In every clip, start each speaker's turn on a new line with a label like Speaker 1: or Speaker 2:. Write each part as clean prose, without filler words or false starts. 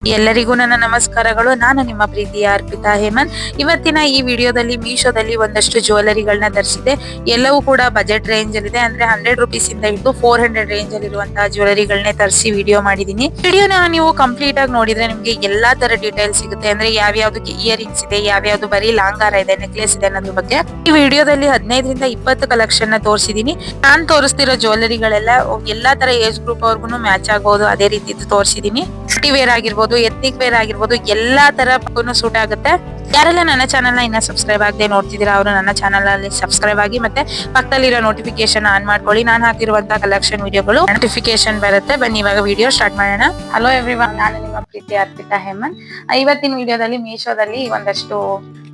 Speaker 1: ಎಲ್ಲರಿಗೂ ನನ್ನ ನಮಸ್ಕಾರಗಳು. ನಾನು ನಿಮ್ಮ ಪ್ರೀತಿಯ ಅರ್ಪಿತಾ ಹೇಮಂತ್. ಇವತ್ತಿನ ಈ ವಿಡಿಯೋದಲ್ಲಿ ಮೀಶೋದಲ್ಲಿ ಒಂದಷ್ಟು ಜ್ಯುವೆಲರಿಗಳನ್ನ ತರಿಸಿದೆ. ಎಲ್ಲವೂ ಕೂಡ ಬಜೆಟ್ ರೇಂಜ್ ಅಲ್ಲಿ ಇದೆ. ಅಂದ್ರೆ 100 ರುಪೀಸ್ ಇಂದ ಹಿಡಿದು 400 ರೇಂಜ್ ಅಲ್ಲಿ ಇರುವಂತಹ ಜ್ಯುವೆಲರಿಗಳನ್ನೇ ತರಿಸಿ ವಿಡಿಯೋ ಮಾಡಿದೀನಿ. ವಿಡಿಯೋನ ನೀವು ಕಂಪ್ಲೀಟ್ ಆಗಿ ನೋಡಿದ್ರೆ ನಿಮ್ಗೆ ಎಲ್ಲಾ ತರ ಡೀಟೇಲ್ಸ್ ಸಿಗುತ್ತೆ. ಅಂದ್ರೆ ಯಾವ್ಯಾವ್ದಕ್ಕೆ ಇಯರಿಂಗ್ಸ್ ಇದೆ, ಯಾವ್ಯಾವ್ದು ಬರೀ ಲಾಂಗ್ ಹಾರ ಇದೆ, ನೆಕ್ಲೆಸ್ ಇದೆ ಅನ್ನೋದ್ರ ಬಗ್ಗೆ ಈ ವಿಡಿಯೋದಲ್ಲಿ 15 ರಿಂದ 20 ಕಲೆಕ್ಷನ್ ನ ತೋರಿಸಿದೀನಿ. ನಾನ್ ತೋರಿಸ್ತಿರೋ ಜ್ಯುವೆಲರಿಗಳೆಲ್ಲ ಎಲ್ಲಾ ತರ ಏಜ್ ಗ್ರೂಪ್ ಅವ್ರಿಗೂ ಮ್ಯಾಚ್ ಆಗಬಹುದು. ಅದೇ ರೀತಿ ತೋರಿಸಿದೀನಿ. ಪಾರ್ಟಿ ವೇರ್ ಆಗಿರ್ಬೋದು, ಎತ್ನಿಕ್ ವೇರ್ ಆಗಿರ್ಬೋದು, ಎಲ್ಲಾ ತರ ಸೂಟ್ ಆಗುತ್ತೆ. ಯಾರೆಲ್ಲ ನನ್ನ ಚಾನಲ್ ನ ಇನ್ನ ಸಬ್ಸ್ಕ್ರೈಬ್ ಆಗದೆ ನೋಡ್ತಿದ್ದೀರಾ ಅವರು ನನ್ನ ಚಾನಲ್ ಅಲ್ಲಿ ಸಬ್ಸ್ಕ್ರೈಬ್ ಆಗಿ, ಮತ್ತೆ ಪಕ್ಕದಲ್ಲಿರೋ ನೋಟಿಫಿಕೇಶನ್ ಆನ್ ಮಾಡ್ಕೊಳ್ಳಿ. ನಾನು ಹಾಕಿರುವಂತಹ ಕಲೆಕ್ಷನ್ ವಿಡಿಯೋಗಳು ನೋಟಿಫಿಕೇಶನ್ ಬರುತ್ತೆ. ಬನ್ನಿ ಇವಾಗ ವಿಡಿಯೋ ಸ್ಟಾರ್ಟ್ ಮಾಡೋಣ. ಹಲೋ ಎವ್ರಿವನ್, ನಾನು ನಿಮ್ಮ ಪ್ರೀತಿ ಅರ್ಪಿತಾ ಹೇಮಂತ್. ಇವತ್ತಿನ ವಿಡಿಯೋದಲ್ಲಿ ಮೀಶೋದಲ್ಲಿ ಒಂದಷ್ಟು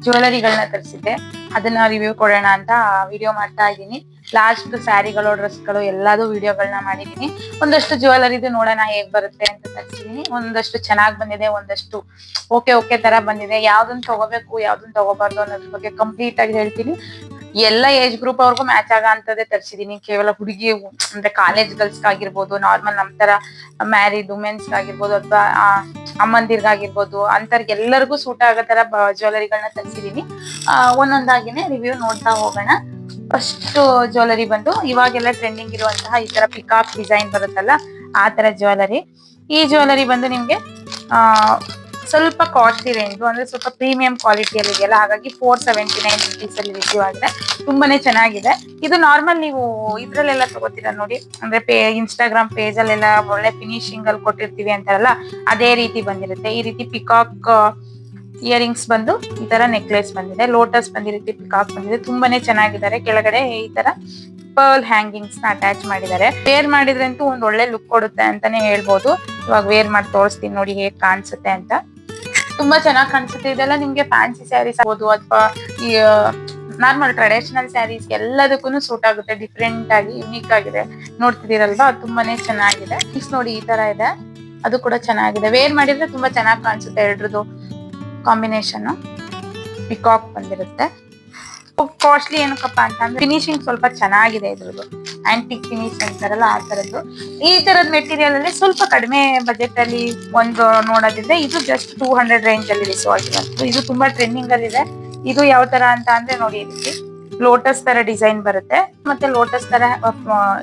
Speaker 1: ಜ್ಯುವೆಲರಿಗಳನ್ನ ತರಿಸಿದ್ದೆ. ಅದನ್ನ ರಿವ್ಯೂ ಕೊಡೋಣ ಅಂತ ವಿಡಿಯೋ ಮಾಡ್ತಾ ಇದ್ದೀನಿ. ಲಾಸ್ಟ್ ಸ್ಯಾರಿಗಳು, ಡ್ರೆಸ್ಗಳು ಎಲ್ಲಾದು ವಿಡಿಯೋಗಳನ್ನ ಮಾಡಿದೀನಿ. ಒಂದಷ್ಟು ಜ್ಯುವೆಲರಿದು ನೋಡೋಣ ಹೇಗ್ ಬರುತ್ತೆ ಅಂತ ತರಿಸಿದೀನಿ. ಒಂದಷ್ಟು ಚೆನ್ನಾಗ್ ಬಂದಿದೆ, ಒಂದಷ್ಟು ಓಕೆ ತರ ಬಂದಿದೆ. ಯಾವ್ದನ್ನ ತಗೋಬೇಕು, ಯಾವ್ದನ್ನ ತಗೋಬಾರ್ದು ಅನ್ನೋದ್ರ ಬಗ್ಗೆ ಕಂಪ್ಲೀಟ್ ಆಗಿ ಹೇಳ್ತೀನಿ. ಎಲ್ಲ ಏಜ್ ಗ್ರೂಪ್ ಅವ್ರಿಗೂ ಮ್ಯಾಚ್ ಆಗ ಅಂತದೇ ತರಿಸಿದೀನಿ. ಕೇವಲ ಹುಡುಗಿ ಅಂದ್ರೆ ಕಾಲೇಜ್ ಗರ್ಲ್ಸ್ ಆಗಿರ್ಬೋದು, ನಾರ್ಮಲ್ ನಮ್ ತರ ಮ್ಯಾರಿಡ್ ವುಮೆನ್ಸ್ ಆಗಿರ್ಬೋದು, ಅಥವಾ ಅಮ್ಮಂದಿರ್ಗಾಗಿರ್ಬೋದು, ಅಂತರ್ಗೆ ಎಲ್ಲರಿಗೂ ಸೂಟ್ ಆಗೋ ತರ ಜ್ಯುವೆಲರಿಗಳನ್ನ ತರಿಸಿದೀನಿ. ಒಂದೊಂದಾಗಿನೇ ರಿವ್ಯೂ ನೋಡ್ತಾ ಹೋಗೋಣ. ಫಸ್ಟ್ ಜ್ಯುವೆಲರಿ ಬಂದು ಇವಾಗೆಲ್ಲ ಟ್ರೆಂಡಿಂಗ್ ಇರುವಂತಹ ಈ ತರ ಪಿಕಾಕ್ ಡಿಸೈನ್ ಬರುತ್ತಲ್ಲ, ಆ ತರ ಜ್ಯುವೆಲರಿ. ಈ ಜ್ಯುವೆಲರಿ ಬಂದು ನಿಮ್ಗೆ ಸ್ವಲ್ಪ ಕಾಸ್ಟ್ಲಿ ರೇಂಜ್, ಅಂದ್ರೆ ಸ್ವಲ್ಪ ಪ್ರೀಮಿಯಂ ಕ್ವಾಲಿಟಿಯಲ್ಲಿ ಇದೆಯಲ್ಲ, ಹಾಗಾಗಿ 479 ರುಪೀಸ್ ಅಲ್ಲಿ ರಿಸೀವ್ ಆಗಿದೆ. ತುಂಬಾನೇ ಚೆನ್ನಾಗಿದೆ. ಇದು ನಾರ್ಮಲ್ ನೀವು ಇದ್ರಲ್ಲೆಲ್ಲ ತಗೋತೀರಾ ನೋಡಿ, ಅಂದ್ರೆ ಇನ್ಸ್ಟಾಗ್ರಾಮ್ ಪೇಜ್ ಅಲ್ಲೆಲ್ಲ ಒಳ್ಳೆ ಫಿನಿಶಿಂಗ್ ಅಲ್ಲಿ ಕೊಟ್ಟಿರ್ತೀವಿ ಅಂತಾರಲ್ಲ, ಅದೇ ರೀತಿ ಬಂದಿರುತ್ತೆ. ಈ ರೀತಿ ಪಿಕಾಕ್ ಇಯರಿಂಗ್ಸ್ ಬಂದು ಈ ತರ ನೆಕ್ಲೆಸ್ ಬಂದಿದೆ, ಲೋಟಸ್ ಬಂದಿರುತ್ತೆ, ಪಿಕಾಕ್ ಬಂದಿದೆ. ತುಂಬಾನೇ ಚೆನ್ನಾಗಿದ್ದಾರೆ. ಕೆಳಗಡೆ ಈ ತರ ಪರ್ಲ್ ಹ್ಯಾಂಗಿಂಗ್ಸ್ ನ ಅಟ್ಯಾಚ್ ಮಾಡಿದ್ದಾರೆ. ವೇರ್ ಮಾಡಿದ್ರೆ ಅಂತೂ ಒಂದ್ ಒಳ್ಳೆ ಲುಕ್ ಕೊಡುತ್ತೆ ಅಂತಾನೆ ಹೇಳ್ಬೋದು. ಇವಾಗ ವೇರ್ ಮಾಡಿ ತೋರಿಸ್ತೀನಿ ನೋಡಿ ಹೇಗ್ ಕಾಣಿಸುತ್ತೆ ಅಂತ. ತುಂಬಾ ಚೆನ್ನಾಗಿ ಕಾಣಿಸುತ್ತೆ. ಇದೆಲ್ಲ ನಿಮ್ಗೆ ಫ್ಯಾನ್ಸಿ ಸ್ಯಾರೀಸ್ ಆಗ್ಬೋದು, ಅಥವಾ ಈ ನಾರ್ಮಲ್ ಟ್ರೆಡಿಷನಲ್ ಸ್ಯಾರೀಸ್ ಎಲ್ಲದಕ್ಕೂ ಸೂಟ್ ಆಗುತ್ತೆ. ಡಿಫ್ರೆಂಟ್ ಆಗಿ ಯುನೀಕ್ ಆಗಿದೆ. ನೋಡ್ತಿದ್ದೀರಲ್ವಾ, ತುಂಬಾನೇ ಚೆನ್ನಾಗಿದೆ. ನೋಡಿ ಈ ತರ ಇದೆ, ಅದು ಕೂಡ ಚೆನ್ನಾಗಿದೆ. ವೇರ್ ಮಾಡಿದ್ರೆ ತುಂಬಾ ಚೆನ್ನಾಗಿ ಕಾಣಿಸುತ್ತೆ. ಎರಡ್ರದ್ದು ಕಾಂಬಿನೇಷನ್ ಪಿಕಾಕ್ ಬಂದಿರುತ್ತೆ. ಕಾಸ್ಟ್ಲಿ ಏನಕ್ಕಪ್ಪ ಅಂತ ಅಂದ್ರೆ ಫಿನಿಶಿಂಗ್ ಸ್ವಲ್ಪ ಚೆನ್ನಾಗಿದೆ. ಇದ್ರದ್ದು ಆಂಟಿಕ್ ಫಿನಿಶ್ ಅಂತಾರಲ್ಲ, ಆ ತರದ್ದು. ಈ ತರದ ಮೆಟೀರಿಯಲ್ ಅಲ್ಲಿ ಸ್ವಲ್ಪ ಕಡಿಮೆ ಬಜೆಟ್ ಅಲ್ಲಿ ಒಂದು ನೋಡೋದಿದ್ರೆ ಇದು ಜಸ್ಟ್ 200 ರೇಂಜ್ ಅಲ್ಲಿ ರಿಸೀವ್ ಆಗಿರೋದು. ಇದು ತುಂಬಾ ಟ್ರೆಂಡಿಂಗ್ ಅಲ್ಲಿ ಇದೆ. ಇದು ಯಾವ ತರ ಅಂತ ಅಂದ್ರೆ ನೋಡಿ, ಇಲ್ಲಿ ಲೋಟಸ್ ತರ ಡಿಸೈನ್ ಬರುತ್ತೆ, ಮತ್ತೆ ಲೋಟಸ್ ತರ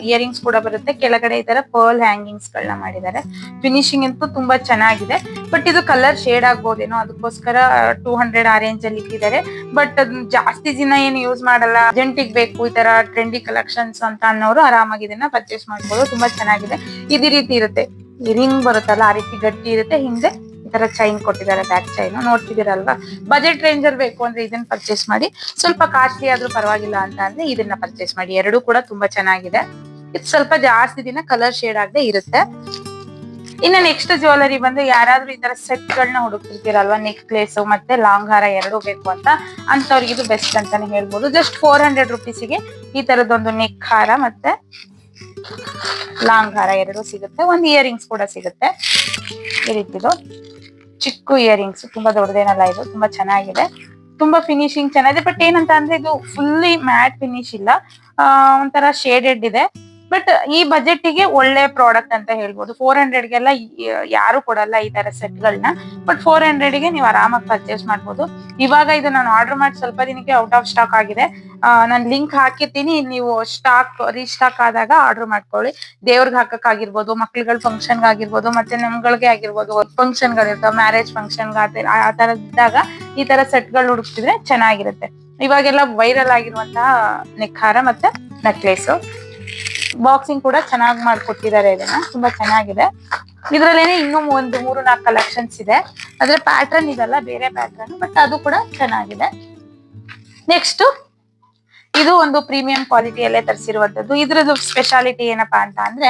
Speaker 1: ಇಯರಿಂಗ್ಸ್ ಕೂಡ ಬರುತ್ತೆ. ಕೆಳಗಡೆ ಈ ತರ ಪರ್ಲ್ ಹ್ಯಾಂಗಿಂಗ್ಸ್ ಗಳನ್ನ ಮಾಡಿದ್ದಾರೆ. ಫಿನಿಶಿಂಗ್ ಅಂತೂ ತುಂಬಾ ಚೆನ್ನಾಗಿದೆ. ಬಟ್ ಇದು ಕಲರ್ ಶೇಡ್ ಆಗ್ಬೋದೇನೋ, ಅದಕ್ಕೋಸ್ಕರ 200 ಆ ರೇಂಜ್ ಅಲ್ಲಿ ಇಟ್ಟಿದ್ದಾರೆ. ಬಟ್ ಅದನ್ನ ಜಾಸ್ತಿ ದಿನ ಏನು ಯೂಸ್ ಮಾಡಲ್ಲ, ಅರ್ಜೆಂಟಿಗೆ ಬೇಕು ಈ ತರ ಟ್ರೆಂಡಿ ಕಲೆಕ್ಷನ್ಸ್ ಅಂತ ಅನ್ನೋರು ಆರಾಮಾಗಿ ಇದನ್ನ ಪರ್ಚೇಸ್ ಮಾಡ್ಬೋದು. ತುಂಬಾ ಚೆನ್ನಾಗಿದೆ. ಇದೇ ರೀತಿ ಇರುತ್ತೆ, ರಿಂಗ್ ಬರುತ್ತಲ್ಲ ಆ ರೀತಿ ಗಟ್ಟಿ ಇರುತ್ತೆ. ಹಿಂದೆ ಈ ತರ ಚೈನ್ ಕೊಟ್ಟಿದ್ದಾರೆ, ಬ್ಯಾಕ್ ಚೈನ್ ನೋಡ್ತಿದ್ದೀರಲ್ವಾ. ಬಜೆಟ್ ರೇಂಜ್ ಅಲ್ಲಿ ಬೇಕು ಅಂದ್ರೆ ಇದನ್ನ ಪರ್ಚೇಸ್ ಮಾಡಿ. ಸ್ವಲ್ಪ ಕಾಸ್ಟ್ಲಿ ಆದ್ರೂ ಪರವಾಗಿಲ್ಲ ಅಂತ ಅಂದ್ರೆ ಇದನ್ನ ಪರ್ಚೇಸ್ ಮಾಡಿ. ಎರಡು ಕೂಡ ತುಂಬಾ ಚೆನ್ನಾಗಿದೆ. ಇದು ಸ್ವಲ್ಪ ಜಾಸ್ತಿ ದಿನ ಕಲರ್ ಶೇಡ್ ಆಗದೆ ಇರುತ್ತೆ. ಇನ್ನು ನೆಕ್ಸ್ಟ್ ಜ್ಯುವೆಲರಿ ಬಂದು, ಯಾರಾದ್ರೂ ಈ ತರ ಸೆಟ್ ಗಳನ್ನ ಹುಡುಕ್ತಿರ್ತೀರಲ್ವಾ, ನೆಕ್ಲೇಸ್ ಮತ್ತೆ ಲಾಂಗ್ ಹಾರ ಎರಡು ಬೇಕು ಅಂತವ್ರಿಗೆ ಇದು ಬೆಸ್ಟ್ ಅಂತಾನೆ ಹೇಳ್ಬೋದು. ಜಸ್ಟ್ 400 ರುಪೀಸಿಗೆ ಈ ತರದೊಂದು ನೆಕ್ ಹಾರ ಮತ್ತೆ ಲಾಂಗ್ ಹಾರ ಎರಡು ಸಿಗುತ್ತೆ. ಒಂದು ಇಯರಿಂಗ್ಸ್ ಕೂಡ ಸಿಗುತ್ತೆ. ಈ ರೀತಿದು ಚಿಕ್ಕ ಇಯರಿಂಗ್ಸ್, ತುಂಬಾ ದೊಡ್ಡದೇನಲ್ಲ, ಇದು ತುಂಬಾ ಚೆನ್ನಾಗಿದೆ. ತುಂಬಾ ಫಿನಿಶಿಂಗ್ ಚೆನ್ನಾಗಿದೆ. ಬಟ್ ಏನಂತ ಅಂದ್ರೆ ಇದು ಫುಲ್ಲಿ ಮ್ಯಾಟ್ ಫಿನಿಶ್ ಇಲ್ಲ, ಒಂಥರ ಶೇಡೆಡ್ ಇದೆ. ಬಟ್ ಈ ಬಜೆಟ್ಗೆ ಒಳ್ಳೆ ಪ್ರಾಡಕ್ಟ್ ಅಂತ ಹೇಳ್ಬೋದು. 400ಗೆಲ್ಲ ಯಾರು ಕೊಡಲ್ಲ ಈ ತರ ಸೆಟ್ ಗಳನ್ನ. ಬಟ್ 400ಗೆ ನೀವು ಆರಾಮಾಗಿ ಪರ್ಚೇಸ್ ಮಾಡ್ಬೋದು. ಇವಾಗ ಇದು ನಾನು ಆರ್ಡರ್ ಮಾಡಿ ಸ್ವಲ್ಪ ದಿನಕ್ಕೆ ಔಟ್ ಆಫ್ ಸ್ಟಾಕ್ ಆಗಿದೆ. ನಾನು ಲಿಂಕ್ ಹಾಕಿರ್ತೀನಿ, ನೀವು ಸ್ಟಾಕ್ ರೀಸ್ಟಾಕ್ ಆದಾಗ ಆರ್ಡರ್ ಮಾಡ್ಕೊಳ್ಳಿ. ದೇವ್ರಿಗೆ ಹಾಕಕ್ ಆಗಿರ್ಬೋದು, ಮಕ್ಳುಗಳ ಫಂಕ್ಷನ್ ಆಗಿರ್ಬೋದು, ಮತ್ತೆ ನಮ್ಗಳಿಗೆ ಆಗಿರ್ಬೋದು, ಫಂಕ್ಷನ್ ಗಳಿರ್ತಾವ, ಮ್ಯಾರೇಜ್ ಫಂಕ್ಷನ್ ಆ ತರ ಇದ್ದಾಗ ಈ ತರ ಸೆಟ್ ಗಳು ಹುಡುಕ್ತಿದ್ರೆ ಚೆನ್ನಾಗಿರುತ್ತೆ. ಇವಾಗೆಲ್ಲ ವೈರಲ್ ಆಗಿರುವಂತಹ ನೆಕ್ ಹಾರ ಮತ್ತೆ ನೆಕ್ಲೇಸ್. ಬಾಕ್ಸಿಂಗ್ ಕೂಡ ಚೆನ್ನಾಗಿ ಮಾಡ್ಕೊಟ್ಟಿದ್ದಾರೆ. ಇದನ್ನ ತುಂಬಾ ಚೆನ್ನಾಗಿದೆ. ಇದ್ರಲ್ಲೇನೆ ಇನ್ನೂ ಒಂದು 3-4 ಕಲೆಕ್ಷನ್ಸ್ ಇದೆ. ಆದ್ರೆ ಪ್ಯಾಟರ್ನ್ ಇದೆಲ್ಲ ಬೇರೆ ಪ್ಯಾಟರ್ನ್, ಬಟ್ ಅದು ಕೂಡ ಚೆನ್ನಾಗಿದೆ. ನೆಕ್ಸ್ಟ್ ಇದು ಒಂದು ಪ್ರೀಮಿಯಂ ಕ್ವಾಲಿಟಿಯಲ್ಲೇ ತರಿಸಿರುವಂತದ್ದು. ಇದ್ರದ್ದು ಸ್ಪೆಷಾಲಿಟಿ ಏನಪ್ಪಾ ಅಂತ ಅಂದ್ರೆ,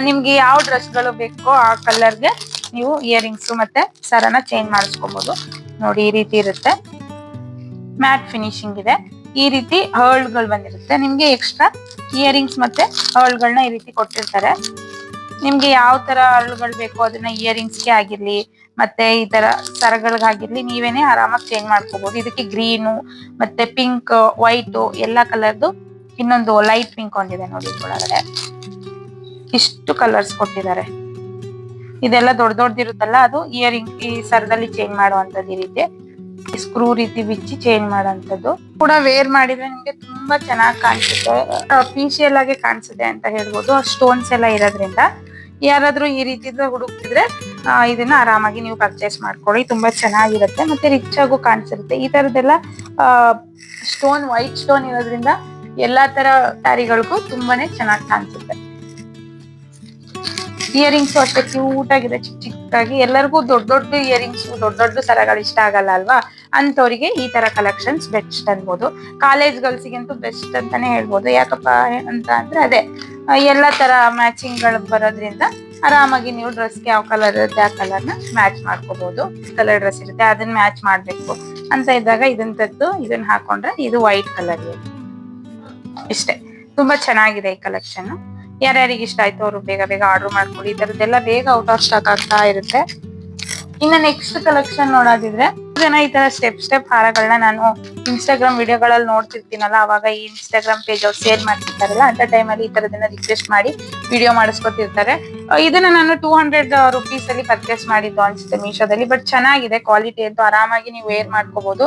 Speaker 1: ನಿಮ್ಗೆ ಯಾವ ಡ್ರೆಸ್ಗಳು ಬೇಕೋ ಆ ಕಲರ್ಗೆ ನೀವು ಇಯರಿಂಗ್ಸ್ ಮತ್ತೆ ಸರನ ಚೇಂಜ್ ಮಾಡಿಸ್ಕೊಬಹುದು. ನೋಡಿ ಈ ರೀತಿ ಇರುತ್ತೆ, ಮ್ಯಾಟ್ ಫಿನಿಶಿಂಗ್ ಇದೆ. ಈ ರೀತಿ ಹರ್ಲ್ಗಳು ಬಂದಿರುತ್ತೆ. ನಿಮ್ಗೆ ಎಕ್ಸ್ಟ್ರಾ ಇಯರಿಂಗ್ಸ್ ಮತ್ತೆ ಹರ್ಲ್ಗಳನ್ನ ಈ ರೀತಿ ಕೊಟ್ಟಿರ್ತಾರೆ. ನಿಮ್ಗೆ ಯಾವ ತರ ಹರ್ಲ್ಗಳು ಬೇಕೋ ಅದನ್ನ ಇಯರಿಂಗ್ಸ್ಗೆ ಆಗಿರ್ಲಿ ಮತ್ತೆ ಈ ತರ ಸರಗಳಿಗಾಗಿರ್ಲಿ ನೀವೇನೆ ಆರಾಮಾಗಿ ಚೇಂಜ್ ಮಾಡ್ಕೋಬಹುದು. ಇದಕ್ಕೆ ಗ್ರೀನು ಮತ್ತೆ ಪಿಂಕ್, ವೈಟ್ ಎಲ್ಲಾ ಕಲರ್ದು ಇನ್ನೊಂದು ಲೈಟ್ ಪಿಂಕ್ ಒಂದಿದೆ ನೋಡಿ. ಒಳಗಡೆ ಇಷ್ಟು ಕಲರ್ಸ್ ಕೊಟ್ಟಿದ್ದಾರೆ. ಇದೆಲ್ಲ ದೊಡ್ಡದಿರುತ್ತಲ್ಲ ಅದು ಇಯರಿಂಗ್ ಈ ಸರದಲ್ಲಿ ಚೇಂಜ್ ಮಾಡುವಂತದ್ದು. ಈ ರೀತಿ ಸ್ಕ್ರೂ ರೀತಿ ಬಿಚ್ಚಿ ಚೇಂಜ್ ಮಾಡೋಂಥದ್ದು ಕೂಡ ವೇರ್ ಮಾಡಿದ್ರೆ ನಿಮ್ಗೆ ತುಂಬಾ ಚೆನ್ನಾಗಿ ಕಾಣಿಸುತ್ತೆ, ಪೀಶಿಯಲ್ ಆಗಿ ಕಾಣಿಸುತ್ತೆ ಅಂತ ಹೇಳ್ಬೋದು. ಸ್ಟೋನ್ಸ್ ಎಲ್ಲ ಇರೋದ್ರಿಂದ ಯಾರಾದ್ರೂ ಈ ರೀತಿ ಹುಡುಕ್ತಿದ್ರೆ ಇದನ್ನ ಆರಾಮಾಗಿ ನೀವು ಪರ್ಚೇಸ್ ಮಾಡ್ಕೊಳ್ಳಿ. ತುಂಬಾ ಚೆನ್ನಾಗಿರುತ್ತೆ ಮತ್ತೆ ರಿಚ್ ಆಗು ಕಾಣಿಸಿರುತ್ತೆ. ಈ ತರದೆಲ್ಲ ಸ್ಟೋನ್ ವೈಟ್ ಸ್ಟೋನ್ ಇರೋದ್ರಿಂದ ಎಲ್ಲಾ ತರ ಸ್ಯಾರಿಗಳಿಗೂ ತುಂಬಾನೇ ಚೆನ್ನಾಗಿ ಕಾಣಿಸುತ್ತೆ. ಇಯರಿಂಗ್ಸ್ ಅಷ್ಟೇ ಕ್ಯೂಟ್ ಆಗಿದೆ, ಚಿಕ್ಕಾಗಿ. ಎಲ್ಲರಿಗೂ ದೊಡ್ಡ ಇಯರಿಂಗ್ಸ್ ದೊಡ್ಡ ಸರಗಳು ಇಷ್ಟ ಆಗಲ್ಲ ಅಲ್ವಾ, ಅಂತವ್ರಿಗೆ ಈ ತರ ಕಲೆಕ್ಷನ್ಸ್ ಬೆಸ್ಟ್ ಅನ್ಬೋದು. ಕಾಲೇಜ್ ಗರ್ಲ್ಸಿಗಂತೂ ಬೆಸ್ಟ್ ಅಂತಾನೆ ಹೇಳ್ಬೋದು. ಯಾಕಪ್ಪ ಅಂತ ಅಂದ್ರೆ ಅದೇ ಎಲ್ಲಾ ತರ ಮ್ಯಾಚಿಂಗ್ ಗಳು ಬರೋದ್ರಿಂದ ಆರಾಮಾಗಿ ನೀವು ಡ್ರೆಸ್ಗೆ ಯಾವ ಕಲರ್ ಇರುತ್ತೆ ಆ ಕಲರ್ ನ ಮ್ಯಾಚ್ ಮಾಡ್ಕೋಬಹುದು. ಕಲರ್ ಡ್ರೆಸ್ ಇರುತ್ತೆ ಅದನ್ನ ಮ್ಯಾಚ್ ಮಾಡ್ಬೇಕು ಅಂತ ಇದ್ದಾಗ ಇದನ್ನ ಹಾಕೊಂಡ್ರೆ ಇದು ವೈಟ್ ಕಲರ್ ಇಷ್ಟೇ. ತುಂಬಾ ಚೆನ್ನಾಗಿದೆ ಈ ಕಲೆಕ್ಷನ್. ಯಾರ್ಯಾರಿಗೆ ಇಷ್ಟ ಆಯ್ತು ಅವರು ಬೇಗ ಬೇಗ ಆರ್ಡರ್ ಮಾಡ್ಕೊಳ್ಳಿ. ಈ ತರದ್ದೆಲ್ಲ ಬೇಗ ಔಟ್ ಆಫ್ ಸ್ಟಾಕ್ ಆಗ್ತಾ ಇರುತ್ತೆ. ಇನ್ನು ನೆಕ್ಸ್ಟ್ ಕಲೆಕ್ಷನ್ ನೋಡೋದಿದ್ರೆ ಜನ ಈ ತರ ಸ್ಟೆಪ್ ಹಾರಗಳನ್ನ ನಾನು ಇನ್ಸ್ಟಾಗ್ರಾಮ್ ವಿಡಿಯೋಗಳಲ್ಲಿ ನೋಡ್ತಿರ್ತೀನಲ್ಲ, ಅವಾಗ ಈ ಇನ್ಸ್ಟಾಗ್ರಾಮ್ ಪೇಜ್ ಅವ್ರು ಸೇಲ್ ಮಾಡ್ತಿರ್ತಾರಲ್ಲ ಅಂತ ಟೈಮಲ್ಲಿ ಈ ತರದನ್ನ ರಿಕ್ವೆಸ್ಟ್ ಮಾಡಿ ವಿಡಿಯೋ ಮಾಡಿಸ್ಕೊತಿರ್ತಾರೆ. ಇದನ್ನ ನಾನು 200 ರುಪೀಸ್ ಅಲ್ಲಿ ಪರ್ಚೇಸ್ ಮಾಡಿದ್ದು ಅನ್ಸುತ್ತೆ ಮೀಶೋದಲ್ಲಿ. ಬಟ್ ಚೆನ್ನಾಗಿದೆ ಕ್ವಾಲಿಟಿ ಅಂತೂ, ಆರಾಮಾಗಿ ನೀವು ವೇರ್ ಮಾಡ್ಕೋಬಹುದು.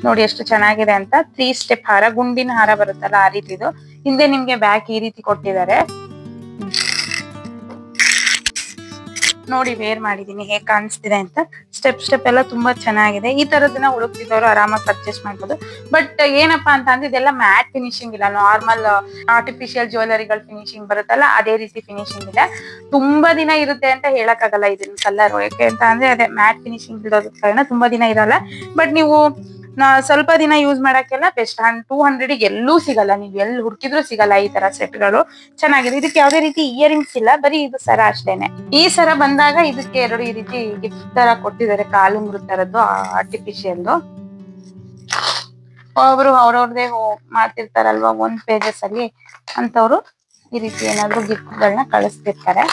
Speaker 1: ನೋಡಿ ಎಷ್ಟು ಚೆನ್ನಾಗಿದೆ ಅಂತ. 3 ಸ್ಟೆಪ್ ಹಾರ, ಗುಂಡಿನ ಹಾರ ಬರುತ್ತಲ್ಲ ಆ ರೀತಿದು. ಹಿಂದೆ ನಿಮ್ಗೆ ಬ್ಯಾಕ್ ಈ ರೀತಿ ಕೊಟ್ಟಿದ್ದಾರೆ. ನೋಡಿ ವೇರ್ ಮಾಡಿದೀನಿ ಹೇಗ್ ಕಾಣಿಸ್ತಿದೆ ಅಂತ. ಸ್ಟೆಪ್ ಎಲ್ಲ ತುಂಬಾ ಚೆನ್ನಾಗಿದೆ. ಈ ತರದನ್ನ ಹುಡುಕ್ತಿದ್ದವರು ಆರಾಮಾಗಿ ಪರ್ಚೇಸ್ ಮಾಡ್ಬೋದು. ಬಟ್ ಏನಪ್ಪಾ ಅಂತ ಅಂದ್ರೆ ಇದೆಲ್ಲ ಮ್ಯಾಟ್ ಫಿನಿಶಿಂಗ್ ಇಲ್ಲ, ನಾರ್ಮಲ್ ಆರ್ಟಿಫಿಷಿಯಲ್ ಜ್ಯುವೆಲರಿಗಳ ಫಿನಿಶಿಂಗ್ ಬರುತ್ತಲ್ಲ ಅದೇ ರೀತಿ ಫಿನಿಶಿಂಗ್ ಇದೆ. ತುಂಬಾ ದಿನ ಇರುತ್ತೆ ಅಂತ ಹೇಳಕ್ ಆಗಲ್ಲ ಇದನ್ನ ಕಲರ್. ಯಾಕೆ ಅಂತ ಅಂದ್ರೆ ಅದೇ ಮ್ಯಾಟ್ ಫಿನಿಶಿಂಗ್ ಇರೋದ್ ಕಾರಣ ತುಂಬಾ ದಿನ ಇರಲ್ಲ. ಬಟ್ ನೀವು ಸ್ವಲ್ಪ ದಿನ ಯೂಸ್ ಮಾಡಕ್ಕೆಲ್ಲ ಬೆಸ್ಟ್. 200 ಎಲ್ಲೂ ಸಿಗಲ್ಲ, ನೀವು ಎಲ್ಲಿ ಹುಡುಕಿದ್ರು ಸಿಗಲ್ಲ ಈ ತರ ಸೆಟ್ಗಳು. ಚೆನ್ನಾಗಿದೆ. ಇದಕ್ಕೆ ಯಾವ್ದೇ ರೀತಿ ಇಯರಿಂಗ್ಸ್ ಇಲ್ಲ, ಬರೀ ಇದು ಸರ ಅಷ್ಟೇನೆ. ಈ ಸರ ಬಂದಾಗ ಇದಕ್ಕೆ 2 ಈ ರೀತಿ ಗಿಫ್ಟ್ ತರ ಕೊಟ್ಟಿದ್ದಾರೆ, ಕಾಲುಂಗುರ ತರದ್ದು ಆರ್ಟಿಫಿಷಿಯಲ್. ಅವರು ಅವ್ರವ್ರದೇ ಮಾಡ್ತಿರ್ತಾರಲ್ವಾ ಒಂದ್ ಪೇಜಸ್ ಅಲ್ಲಿ, ಅಂತವ್ರು ಈ ರೀತಿ ಏನಾದ್ರು ಗಿಫ್ಟ್ ಗಳನ್ನ ಕಳಿಸ್ತಿರ್ತಾರೆ.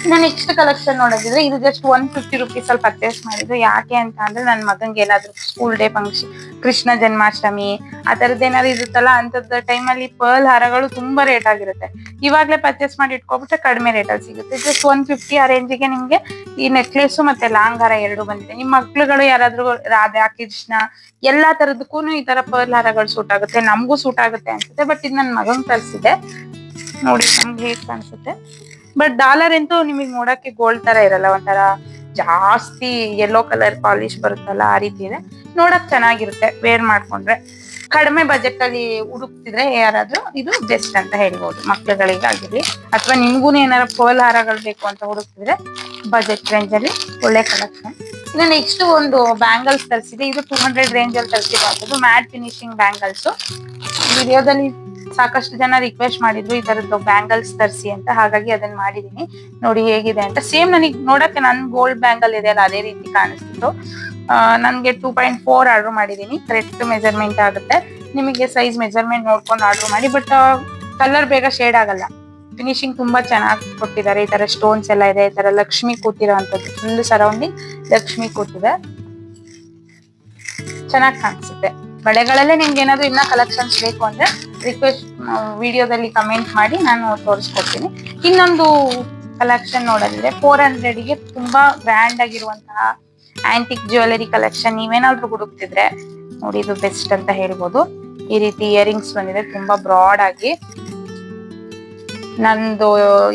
Speaker 1: ಇನ್ನು ನೆಕ್ಸ್ಟ್ ಕಲೆಕ್ಷನ್ ನೋಡೋದಿದ್ರೆ ಇದು ಜಸ್ಟ್ 150 ರುಪೀಸ್ ಅಲ್ಲಿ ಪರ್ಚೇಸ್ ಮಾಡಿದ್ದು. ಯಾಕೆ ಅಂತ ಅಂದ್ರೆ ನನ್ನ ಮಗನ್ಗೆ ಏನಾದ್ರು school day function, Krishna Janmashtami ಆ ತರದ್ ಏನಾದ್ರು ಇರುತ್ತಲ್ಲ ಅಂತದ ಟೈಮಲ್ಲಿ ಪರ್ಲ್ ಹಾರಗಳು ತುಂಬಾ ರೇಟ್ ಆಗಿರುತ್ತೆ. ಇವಾಗ್ಲೇ ಪರ್ಚೇಸ್ ಮಾಡಿ ಇಟ್ಕೊಬಿಟ್ರೆ ಕಡಿಮೆ ರೇಟ್ ಅಲ್ಲಿ ಸಿಗುತ್ತೆ. ಜಸ್ಟ್ 150 ಆ ರೇಂಜಿಗೆ ನಿಮ್ಗೆ ಈ ನೆಕ್ಲೆಸ್ ಮತ್ತೆ ಲಾಂಗ್ ಹಾರ 2 ಬಂದಿದೆ. ನಿಮ್ ಮಕ್ಳುಗಳು ಯಾರಾದ್ರೂ ರಾಧಾ ಕೃಷ್ಣ ಎಲ್ಲಾ ತರದಕ್ಕೂ ಈ ತರ ಪರ್ಲ್ ಹಾರಗಳು ಸೂಟ್ ಆಗುತ್ತೆ, ನಮಗೂ ಸೂಟ್ ಆಗುತ್ತೆ ಅನ್ಸುತ್ತೆ. ಬಟ್ ಇದು ನನ್ ಮಗನ್ ತರಿಸಿದೆ. ನೋಡಿ ನಮ್ಗೆ ಹೇಗ್ ಕಾಣಿಸುತ್ತೆ. ಬಟ್ ಡಾಲರ್ ಅಂತೂ ನಿಮಗೆ ನೋಡಕ್ಕೆ ಗೋಲ್ಡ್ ತರ ಇರಲ್ಲ, ಒಂಥರ ಜಾಸ್ತಿ ಯೆಲ್ಲೋ ಕಲರ್ ಪಾಲಿಶ್ ಬರುತ್ತಲ್ಲ ಆ ರೀತಿ ಇದೆ. ನೋಡಕ್ ಚೆನ್ನಾಗಿರುತ್ತೆ ವೇರ್ ಮಾಡ್ಕೊಂಡ್ರೆ. ಕಡಿಮೆ ಬಜೆಟ್ ಅಲ್ಲಿ ಹುಡುಕ್ತಿದ್ರೆ ಯಾರಾದ್ರೂ ಇದು ಬೆಸ್ಟ್ ಅಂತ ಹೇಳ್ಬೋದು, ಮಕ್ಳುಗಳಿಗಾಗಿರ್ಲಿ ಅಥವಾ ನಿಮ್ಗೂ ಏನಾರ ಪರ್ಲ್ ಹಾರಗಳು ಬೇಕು ಅಂತ ಹುಡುಕ್ತಿದ್ರೆ ಬಜೆಟ್ ರೇಂಜ್ ಅಲ್ಲಿ ಒಳ್ಳೆ ಕಲೆಕ್ಷನ್. ಇನ್ನು ನೆಕ್ಸ್ಟ್ ಒಂದು ಬ್ಯಾಂಗಲ್ಸ್ ತರಿಸಿದೆ. ಇದು 200 ರೇಂಜ್ ಅಲ್ಲಿ ತರಿಸಿರುವಂತದ್ದು ಮ್ಯಾಟ್ ಫಿನಿಶಿಂಗ್ ಬ್ಯಾಂಗಲ್ಸ್. ವಿಡಿಯೋದಲ್ಲಿ ಸಾಕಷ್ಟು ಜನ ರಿಕ್ವೆಸ್ಟ್ ಮಾಡಿದ್ರು ಈ ತರದ್ದು ಬ್ಯಾಂಗಲ್ಸ್ ತರಿಸಿ ಅಂತ, ಹಾಗಾಗಿ ಅದನ್ನ ಮಾಡಿದೀನಿ. ನೋಡಿ ಹೇಗಿದೆ ಅಂತ. ಸೇಮ್ ನನಗೆ ನೋಡಕ್ಕೆ ನನ್ ಗೋಲ್ಡ್ ಬ್ಯಾಂಗಲ್ ಇದೆ ಅಲ್ಲ ಅದೇ ರೀತಿ ಕಾಣಿಸ್ತಿತ್ತು. ನನ್ಗೆ 2.4 ಆರ್ಡರ್ ಮಾಡಿದೀನಿ. ಕರೆಕ್ಟ್ ಮೆಜರ್ಮೆಂಟ್ ಆಗುತ್ತೆ. ನಿಮಗೆ ಸೈಜ್ ಮೆಜರ್ಮೆಂಟ್ ನೋಡ್ಕೊಂಡು ಆರ್ಡರ್ ಮಾಡಿ. ಬಟ್ ಕಲರ್ ಬೇಗ ಶೇಡ್ ಆಗಲ್ಲ. ಫಿನಿಶಿಂಗ್ ತುಂಬಾ ಚೆನ್ನಾಗಿ ಕೊಟ್ಟಿದ್ದಾರೆ. ಈ ತರ ಸ್ಟೋನ್ಸ್ ಎಲ್ಲ ಇದೆ, ಈ ತರ ಲಕ್ಷ್ಮಿ ಕೂತಿರೋ ಅಂತದ್ದು, ಫುಲ್ ಸರೌಂಡಿಂಗ್ ಲಕ್ಷ್ಮಿ ಕೂತಿದೆ, ಚೆನ್ನಾಗಿ ಕಾಣಿಸುತ್ತೆ. ಬಳೆಗಳಲ್ಲೇ ನಿಮ್ಗೆ ಏನಾದ್ರು ಇನ್ನ ಕಲೆಕ್ಷನ್ಸ್ ಬೇಕು ಅಂದ್ರೆ ರಿಕ್ವೆಸ್ಟ್ ವಿಡಿಯೋದಲ್ಲಿ ಕಮೆಂಟ್ ಮಾಡಿ ನಾನು ತೋರಿಸ್ಕೊಡ್ತೀನಿ. ಇನ್ನೊಂದು ಕಲೆಕ್ಷನ್ ನೋಡೋದಿದೆ 400ಗೆ ತುಂಬಾ ಗ್ರ್ಯಾಂಡ್ ಆಗಿರುವಂತಹ ಆಂಟಿಕ್ ಜ್ಯುವೆಲರಿ ಕಲೆಕ್ಷನ್. ನೀವೇನಾದ್ರೂ ಹುಡುಕ್ತಿದ್ರೆ ನೋಡಿ ಇದು ಬೆಸ್ಟ್ ಅಂತ ಹೇಳ್ಬೋದು. ಈ ರೀತಿ ಇಯರಿಂಗ್ಸ್ ಬಂದಿದೆ ತುಂಬಾ ಬ್ರಾಡ್ ಆಗಿ. ನಂದು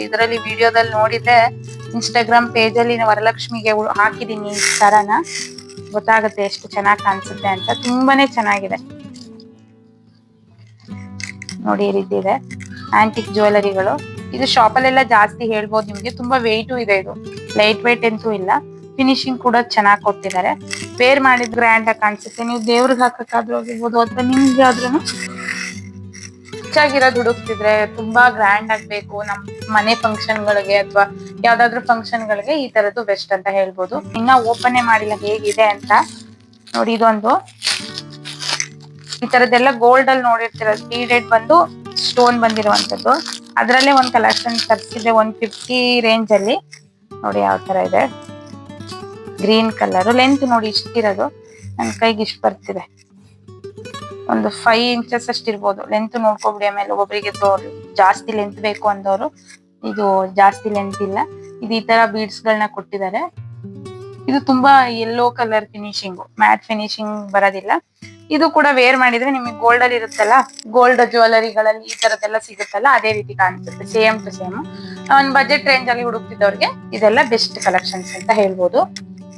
Speaker 1: ಇದರಲ್ಲಿ ವಿಡಿಯೋದಲ್ಲಿ ನೋಡಿದ್ರೆ ಇನ್ಸ್ಟಾಗ್ರಾಮ್ ಪೇಜ್ ಅಲ್ಲಿ ವರಲಕ್ಷ್ಮಿಗೆ ಹಾಕಿದೀನಿ ಈ ತರನ, ಗೊತ್ತಾಗುತ್ತೆ ಎಷ್ಟು ಚೆನ್ನಾಗಿ ಕಾಣಿಸುತ್ತೆ ಅಂತ. ತುಂಬಾನೇ ಚೆನ್ನಾಗಿದೆ ನೋಡಿ. ಈ ರೀತಿ ಇದೆ ಆಂಟಿಕ್ ಜ್ಯುವೆಲರಿಗಳು. ಇದು ಶಾಪಲ್ಲೆಲ್ಲ ಜಾಸ್ತಿ ಹೇಳ್ಬೋದು ನಿಮ್ಗೆ. ತುಂಬಾ ವೆಯ್ಟು ಇದೆ, ಇದು ಲೈಟ್ ವೆಯ್ಟ್ ಅಂತೂ ಇಲ್ಲ. ಫಿನಿಶಿಂಗ್ ಕೂಡ ಚೆನ್ನಾಗಿ ಕೊಟ್ಟಿದ್ದಾರೆ. ವೇರ್ ಮಾಡಿದ್ ಗ್ರ್ಯಾಂಡ್ ಆಗಿ ಕಾಣಿಸುತ್ತೆ. ನೀವು ದೇವ್ರಿಗೆ ಹಾಕಕ್ಕಾದ್ರೂ ಆಗಿರ್ಬೋದು ಅಥವಾ ನಿಮ್ಗೆ ಆದ್ರೂ ಹೆಚ್ಚಾಗಿರೋದು ಹುಡುಕ್ತಿದ್ರೆ, ತುಂಬಾ ಗ್ರ್ಯಾಂಡ್ ಆಗ್ಬೇಕು ನಮ್ ಮನೆ ಫಂಕ್ಷನ್ ಗಳಿಗೆ ಅಥವಾ ಯಾವ್ದಾದ್ರು ಫಂಕ್ಷನ್ ಗಳಿಗೆ ಈ ತರದ್ದು ಬೆಸ್ಟ್ ಅಂತ ಹೇಳ್ಬೋದು. ಇನ್ನ ಓಪನ್ ಮಾಡಿಲ್ಲ ಹೇಗಿದೆ ಅಂತ. ನೋಡಿ ಇದೊಂದು ಈ ತರದ್ದೆಲ್ಲ ಗೋಲ್ಡ್ ಅಲ್ಲಿ ನೋಡಿರ್ತಿರೋದು, ಬೀಡೆಡ್ ಬಂದು ಸ್ಟೋನ್ ಬಂದಿರುವಂತದ್ದು. ಅದ್ರಲ್ಲೇ ಒಂದ್ ಕಲೆಕ್ಷನ್ ತರಿಸಿದೆ 150 ರೇಂಜ್ ಅಲ್ಲಿ. ನೋಡಿ ಯಾವ ತರ ಇದೆ, ಗ್ರೀನ್ ಕಲರ್. ಲೆಂತ್ ನೋಡಿ ಇಷ್ಟಿರೋದು, ನನ್ ಕೈಗೆ ಇಷ್ಟ ಬರ್ತಿದೆ. ಒಂದು 5 ಇಂಚಸ್ ಅಷ್ಟು ಇರ್ಬೋದು ಲೆಂತ್. ನೋಡ್ಕೊಬಿಡಿ. ಆಮೇಲೆ ಒಬ್ಬರಿಗೆ ಜಾಸ್ತಿ ಲೆಂತ್ ಬೇಕು ಅಂದವರು ಇದು ಜಾಸ್ತಿ ಲೆಂತ್ ಇಲ್ಲ. ಇದು ಈ ತರ ಬೀಡ್ಸ್ ಗಳನ್ನ ಕೊಟ್ಟಿದ್ದಾರೆ. ಇದು ತುಂಬಾ yellow colour finishing, mat finishing ಬರೋದಿಲ್ಲ. ಇದು ಕೂಡ ವೇರ್ ಮಾಡಿದ್ರೆ ನಿಮಗೆ ಗೋಲ್ಡ್ ಅಲ್ಲಿ ಇರುತ್ತಲ್ಲ, ಗೋಲ್ಡ್ ಜ್ಯುವೆಲರಿಗಳಲ್ಲಿ ಈ ತರದೆಲ್ಲ ಸಿಗುತ್ತಲ್ಲ, ಅದೇ ರೀತಿ ಕಾಣಿಸುತ್ತೆ, ಸೇಮ್ ಟು ಸೇಮ್. ಒಂದು ಬಜೆಟ್ ರೇಂಜ್ ಅಲ್ಲಿ ಹುಡುಕ್ತಿದ್ದವ್ರಿಗೆ ಇದೆಲ್ಲ ಬೆಸ್ಟ್ ಕಲೆಕ್ಷನ್ಸ್ ಅಂತ ಹೇಳ್ಬೋದು.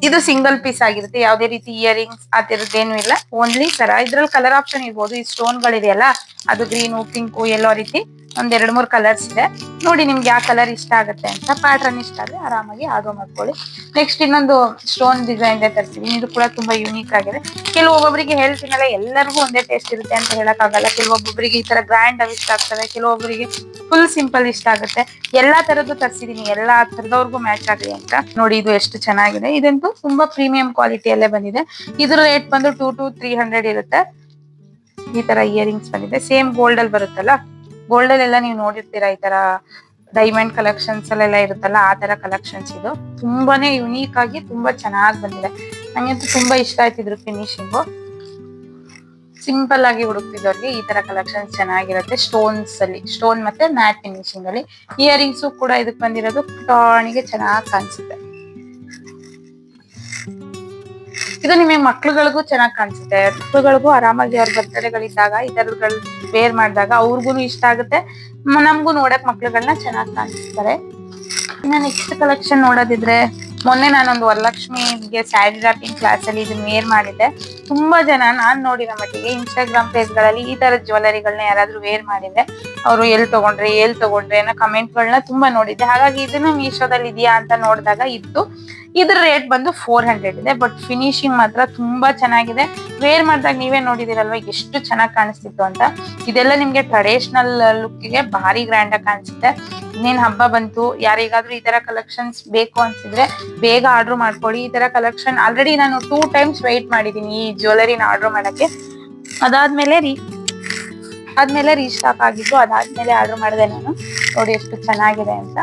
Speaker 1: ಇದು ಸಿಂಗಲ್ ಪೀಸ್ ಆಗಿರುತ್ತೆ, ಯಾವುದೇ ರೀತಿ ಇಯರಿಂಗ್ಸ್ ಆ ತರದ್ದೇನು ಇಲ್ಲ, ಓನ್ಲಿ ಸರ. ಇದ್ರಲ್ಲಿ ಕಲರ್ ಆಪ್ಷನ್ ಇರ್ಬೋದು. ಈ ಸ್ಟೋನ್ ಗಳಿದೆಯಲ್ಲ, ಅದು ಗ್ರೀನು, ಪಿಂಕು, ಎಲ್ಲೋ ರೀತಿ ಒಂದ್ 2-3 ಕಲರ್ಸ್ ಇದೆ. ನೋಡಿ ನಿಮ್ಗೆ ಯಾವ ಕಲರ್ ಇಷ್ಟ ಆಗುತ್ತೆ ಅಂತ. ಪ್ಯಾಟರ್ನ್ ಇಷ್ಟ ಆದ್ರೆ ಆರಾಮಾಗಿ ಆರ್ಡರ್ ಮಾಡ್ಕೊಳ್ಳಿ. ನೆಕ್ಸ್ಟ್ ಇನ್ನೊಂದು ಸ್ಟೋನ್ ಡಿಸೈನ್ ತರಿಸಿದೀನಿ. ಇದು ಕೂಡ ತುಂಬಾ ಯೂನಿಕ್ ಆಗಿದೆ. ಕೆಲವೊಬ್ಬೊಬ್ಬರಿಗೆ ಹೇಳ್ತೀನಲ್ಲ, ಎಲ್ಲರಿಗೂ ಒಂದೇ ಟೇಸ್ಟ್ ಇರುತ್ತೆ ಅಂತ ಹೇಳಕ್ ಆಗಲ್ಲ. ಕೆಲವೊಬ್ಬೊಬ್ಬರಿಗೆ ಈ ತರ ಗ್ರ್ಯಾಂಡ್ ಆಗಿ ಇಷ್ಟ ಆಗ್ತದೆ, ಕೆಲವೊಬ್ಬರಿಗೆ ಫುಲ್ ಸಿಂಪಲ್ ಇಷ್ಟ ಆಗುತ್ತೆ. ಎಲ್ಲಾ ತರದ್ದು ತರಿಸಿದೀನಿ, ಎಲ್ಲಾ ತರದವ್ರಿಗೂ ಮ್ಯಾಚ್ ಆಗಲಿ ಅಂತ. ನೋಡಿ ಇದು ಎಷ್ಟು ಚೆನ್ನಾಗಿದೆ. ಇದಂತೂ ತುಂಬಾ ಪ್ರೀಮಿಯಂ ಕ್ವಾಲಿಟಿಯಲ್ಲೇ ಬಂದಿದೆ. ಇದ್ರ ರೇಟ್ ಬಂದು 200 to 300 ಇರುತ್ತೆ. ಈ ತರ ಇಯರಿಂಗ್ಸ್ ಬಂದಿದೆ, ಸೇಮ್ ಗೋಲ್ಡ್ ಅಲ್ಲಿ ಬರುತ್ತಲ್ಲ, ಗೋಲ್ಡ್ ಅಲ್ಲೆಲ್ಲ ನೀವು ನೋಡಿರ್ತೀರಾ, ಈ ತರ ಡೈಮಂಡ್ ಕಲೆಕ್ಷನ್ಸ್ ಅಲ್ಲೆಲ್ಲ ಇರುತ್ತಲ್ಲ, ಆ ತರ ಕಲೆಕ್ಷನ್ಸ್. ಇದು ತುಂಬಾನೇ ಯುನೀಕ್ ಆಗಿ ತುಂಬಾ ಚೆನ್ನಾಗಿ ಬಂದಿದೆ. ನಂಗಂತೂ ತುಂಬಾ ಇಷ್ಟ ಆಯ್ತಿದ್ರು ಫಿನಿಶಿಂಗು. ಸಿಂಪಲ್ ಆಗಿ ಹುಡುಕ್ತಿದ್ದವ್ರಿಗೆ ಈ ತರ ಕಲೆಕ್ಷನ್ಸ್ ಚೆನ್ನಾಗಿರುತ್ತೆ. ಸ್ಟೋನ್ಸ್ ಅಲ್ಲಿ, ಸ್ಟೋನ್ ಮತ್ತೆ ಮ್ಯಾಟ್ ಫಿನಿಶಿಂಗ್ ಅಲ್ಲಿ. ಇಯರಿಂಗ್ಸ್ ಕೂಡ ಇದಕ್ ಬಂದಿರೋದು ಟಾಣಿಗೆ ಚೆನ್ನಾಗಿ ಕಾಣಿಸುತ್ತೆ. ಇದು ನಿಮಗೆ ಮಕ್ಳುಗಳಿಗೂ ಚೆನ್ನಾಗಿ ಕಾಣಿಸುತ್ತೆ. ಮಕ್ಳುಗಳಿಗೂ ಆರಾಮಾಗಿ ಅವ್ರ ಬರ್ತಡೆಗಳಿದ್ದಾಗ ಈ ತರಗಳು ವೇರ್ ಮಾಡಿದಾಗ ಅವ್ರಿಗೂ ಇಷ್ಟ ಆಗುತ್ತೆ, ನಮ್ಗೂ ನೋಡಕ್ ಮಕ್ಳುಗಳನ್ನ ಚೆನ್ನಾಗಿ ಕಾಣಿಸ್ತಾರೆ. ಇನ್ನು ನೆಕ್ಸ್ಟ್ ಕಲೆಕ್ಷನ್ ನೋಡೋದಿದ್ರೆ, ಮೊನ್ನೆ ನಾನೊಂದು ವರಲಕ್ಷ್ಮಿಗೆ ಸ್ಯಾರಿ ಡ್ರಾಪಿಂಗ್ ಕ್ಲಾಸ್ ಅಲ್ಲಿ ಇದನ್ನ ವೇರ್ ಮಾಡಿದ್ದೆ. ತುಂಬಾ ಜನ ನಾನ್ ನೋಡಿದ ಮಟ್ಟಿಗೆ ಇನ್ಸ್ಟಾಗ್ರಾಮ್ ಪೇಜ್ ಗಳಲ್ಲಿ ಈ ತರದ ಜ್ಯುವೆಲರಿಗಳನ್ನ ಯಾರಾದ್ರೂ ವೇರ್ ಮಾಡಿದ್ರೆ ಅವರು ಎಲ್ ತಗೊಂಡ್ರೆ ಅನ್ನೋ ಕಮೆಂಟ್ ಗಳನ್ನ ತುಂಬಾ ನೋಡಿದ್ದೆ. ಹಾಗಾಗಿ ಇದನ್ನು ಮೀಶೋದಲ್ಲಿ ಇದೆಯಾ ಅಂತ ನೋಡಿದಾಗ ಇತ್ತು. ಇದ್ರ ರೇಟ್ ಬಂದು 400 ಇದೆ. ಬಟ್ ಫಿನಿಶಿಂಗ್ ಮಾತ್ರ ತುಂಬಾ ಚೆನ್ನಾಗಿದೆ. ವೇರ್ ಮಾಡಿದಾಗ ನೀವೇ ನೋಡಿದಿರಲ್ವಾ ಎಷ್ಟು ಚೆನ್ನಾಗಿ ಕಾಣಿಸ್ತಿತ್ತು ಅಂತ. ಇದೆಲ್ಲ ನಿಮ್ಗೆ ಟ್ರೆಡಿಷನಲ್ ಲುಕ್ಗೆ ಭಾರಿ ಗ್ರ್ಯಾಂಡ್ ಆಗಿ ಕಾಣಿಸುತ್ತೆ. ಇನ್ನೇನ್ ಹಬ್ಬ ಬಂತು, ಯಾರಿಗಾದ್ರೂ ಈ ತರ ಕಲೆಕ್ಷನ್ಸ್ ಬೇಕು ಅನ್ಸಿದ್ರೆ ಬೇಗ ಆರ್ಡರ್ ಮಾಡ್ಕೊಳ್ಳಿ. ಈ ತರ ಕಲೆಕ್ಷನ್ ಆಲ್ರೆಡಿ ನಾನು 2 times ವೆಯ್ಟ್ ಮಾಡಿದೀನಿ ಈ ಜ್ಯುವೆಲರಿನ ಆರ್ಡರ್ ಮಾಡಕ್ಕೆ. ಅದಾದ್ಮೇಲೆ ರೀಸ್ಟಾಕ್ ಆಗಿತ್ತು, ಅದಾದ್ಮೇಲೆ ಆರ್ಡರ್ ಮಾಡಿದೆ ನಾನು. ನೋಡಿ ಎಷ್ಟು ಚೆನ್ನಾಗಿದೆ ಅಂತ.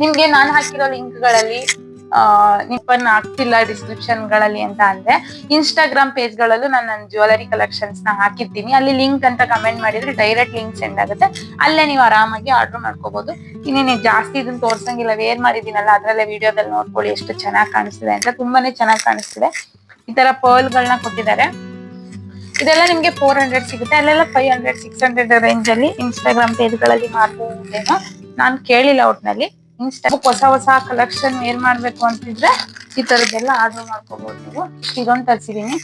Speaker 1: ನಿಮ್ಗೆ ನಾನು ಹಾಕಿರೋ ಲಿಂಕ್ ಗಳಲ್ಲಿ ನಿಪ್ಪನ್ನ ಆಗ್ತಿಲ್ಲ ಡಿಸ್ಕ್ರಿಪ್ಷನ್ ಗಳಲ್ಲಿ ಅಂತ ಅಂದ್ರೆ, ಇನ್ಸ್ಟಾಗ್ರಾಮ್ ಪೇಜ್ ಗಳಲ್ಲೂ ನಾನು ನನ್ನ ಜ್ಯುವೆಲರಿ ಕಲೆಕ್ಷನ್ಸ್ ನ ಹಾಕಿರ್ತೀನಿ. ಅಲ್ಲಿ ಲಿಂಕ್ ಅಂತ ಕಮೆಂಟ್ ಮಾಡಿದ್ರೆ ಡೈರೆಕ್ಟ್ ಲಿಂಕ್ ಸೆಂಡ್ ಆಗುತ್ತೆ, ಅಲ್ಲೇ ನೀವು ಆರಾಮಾಗಿ ಆರ್ಡರ್ ಮಾಡ್ಕೋಬಹುದು. ಇನ್ನೇನು ಜಾಸ್ತಿ ಇದನ್ನ ತೋರ್ಸಂಗಿಲ್ಲ, ವೇರ್ ಮಾಡಿದೀನಲ್ಲ ಅದ್ರಲ್ಲೇ ವಿಡಿಯೋದಲ್ಲಿ ನೋಡ್ಕೊಳ್ಳಿ ಎಷ್ಟು ಚೆನ್ನಾಗಿ ಕಾಣಿಸ್ತಿದೆ ಅಂತ. ತುಂಬಾನೇ ಚೆನ್ನಾಗಿ ಕಾಣಿಸ್ತಿದೆ. ಈ ತರ ಪರ್ಲ್ ಗಳನ್ನ ಕೊಟ್ಟಿದ್ದಾರೆ. ಇದೆಲ್ಲ ನಿಮ್ಗೆ 400 ಸಿಗುತ್ತೆ, ಅಲ್ಲೆಲ್ಲ 500 600 ರೇಂಜ್ ಅಲ್ಲಿ ಇನ್ಸ್ಟಾಗ್ರಾಮ್ ಪೇಜ್ ಗಳಲ್ಲಿ ಮಾಡ್ಬೋದೇನೋ, ನಾನ್ ಕೇಳಿಲ್ಲ ಒಟ್ನಲ್ಲಿ. ಹೊಸ ಕಲೆಕ್ಷನ್ ವೇರ್ ಮಾಡ್ಬೇಕು ಅಂತಿದ್ರೆ ಈ ತರದ್ದೆಲ್ಲ ಆರ್ಡರ್ ಮಾಡ್ಕೋಬಹುದು ನೀವು. ಇದೊಂದು ತರಿಸಿದೀನಿ.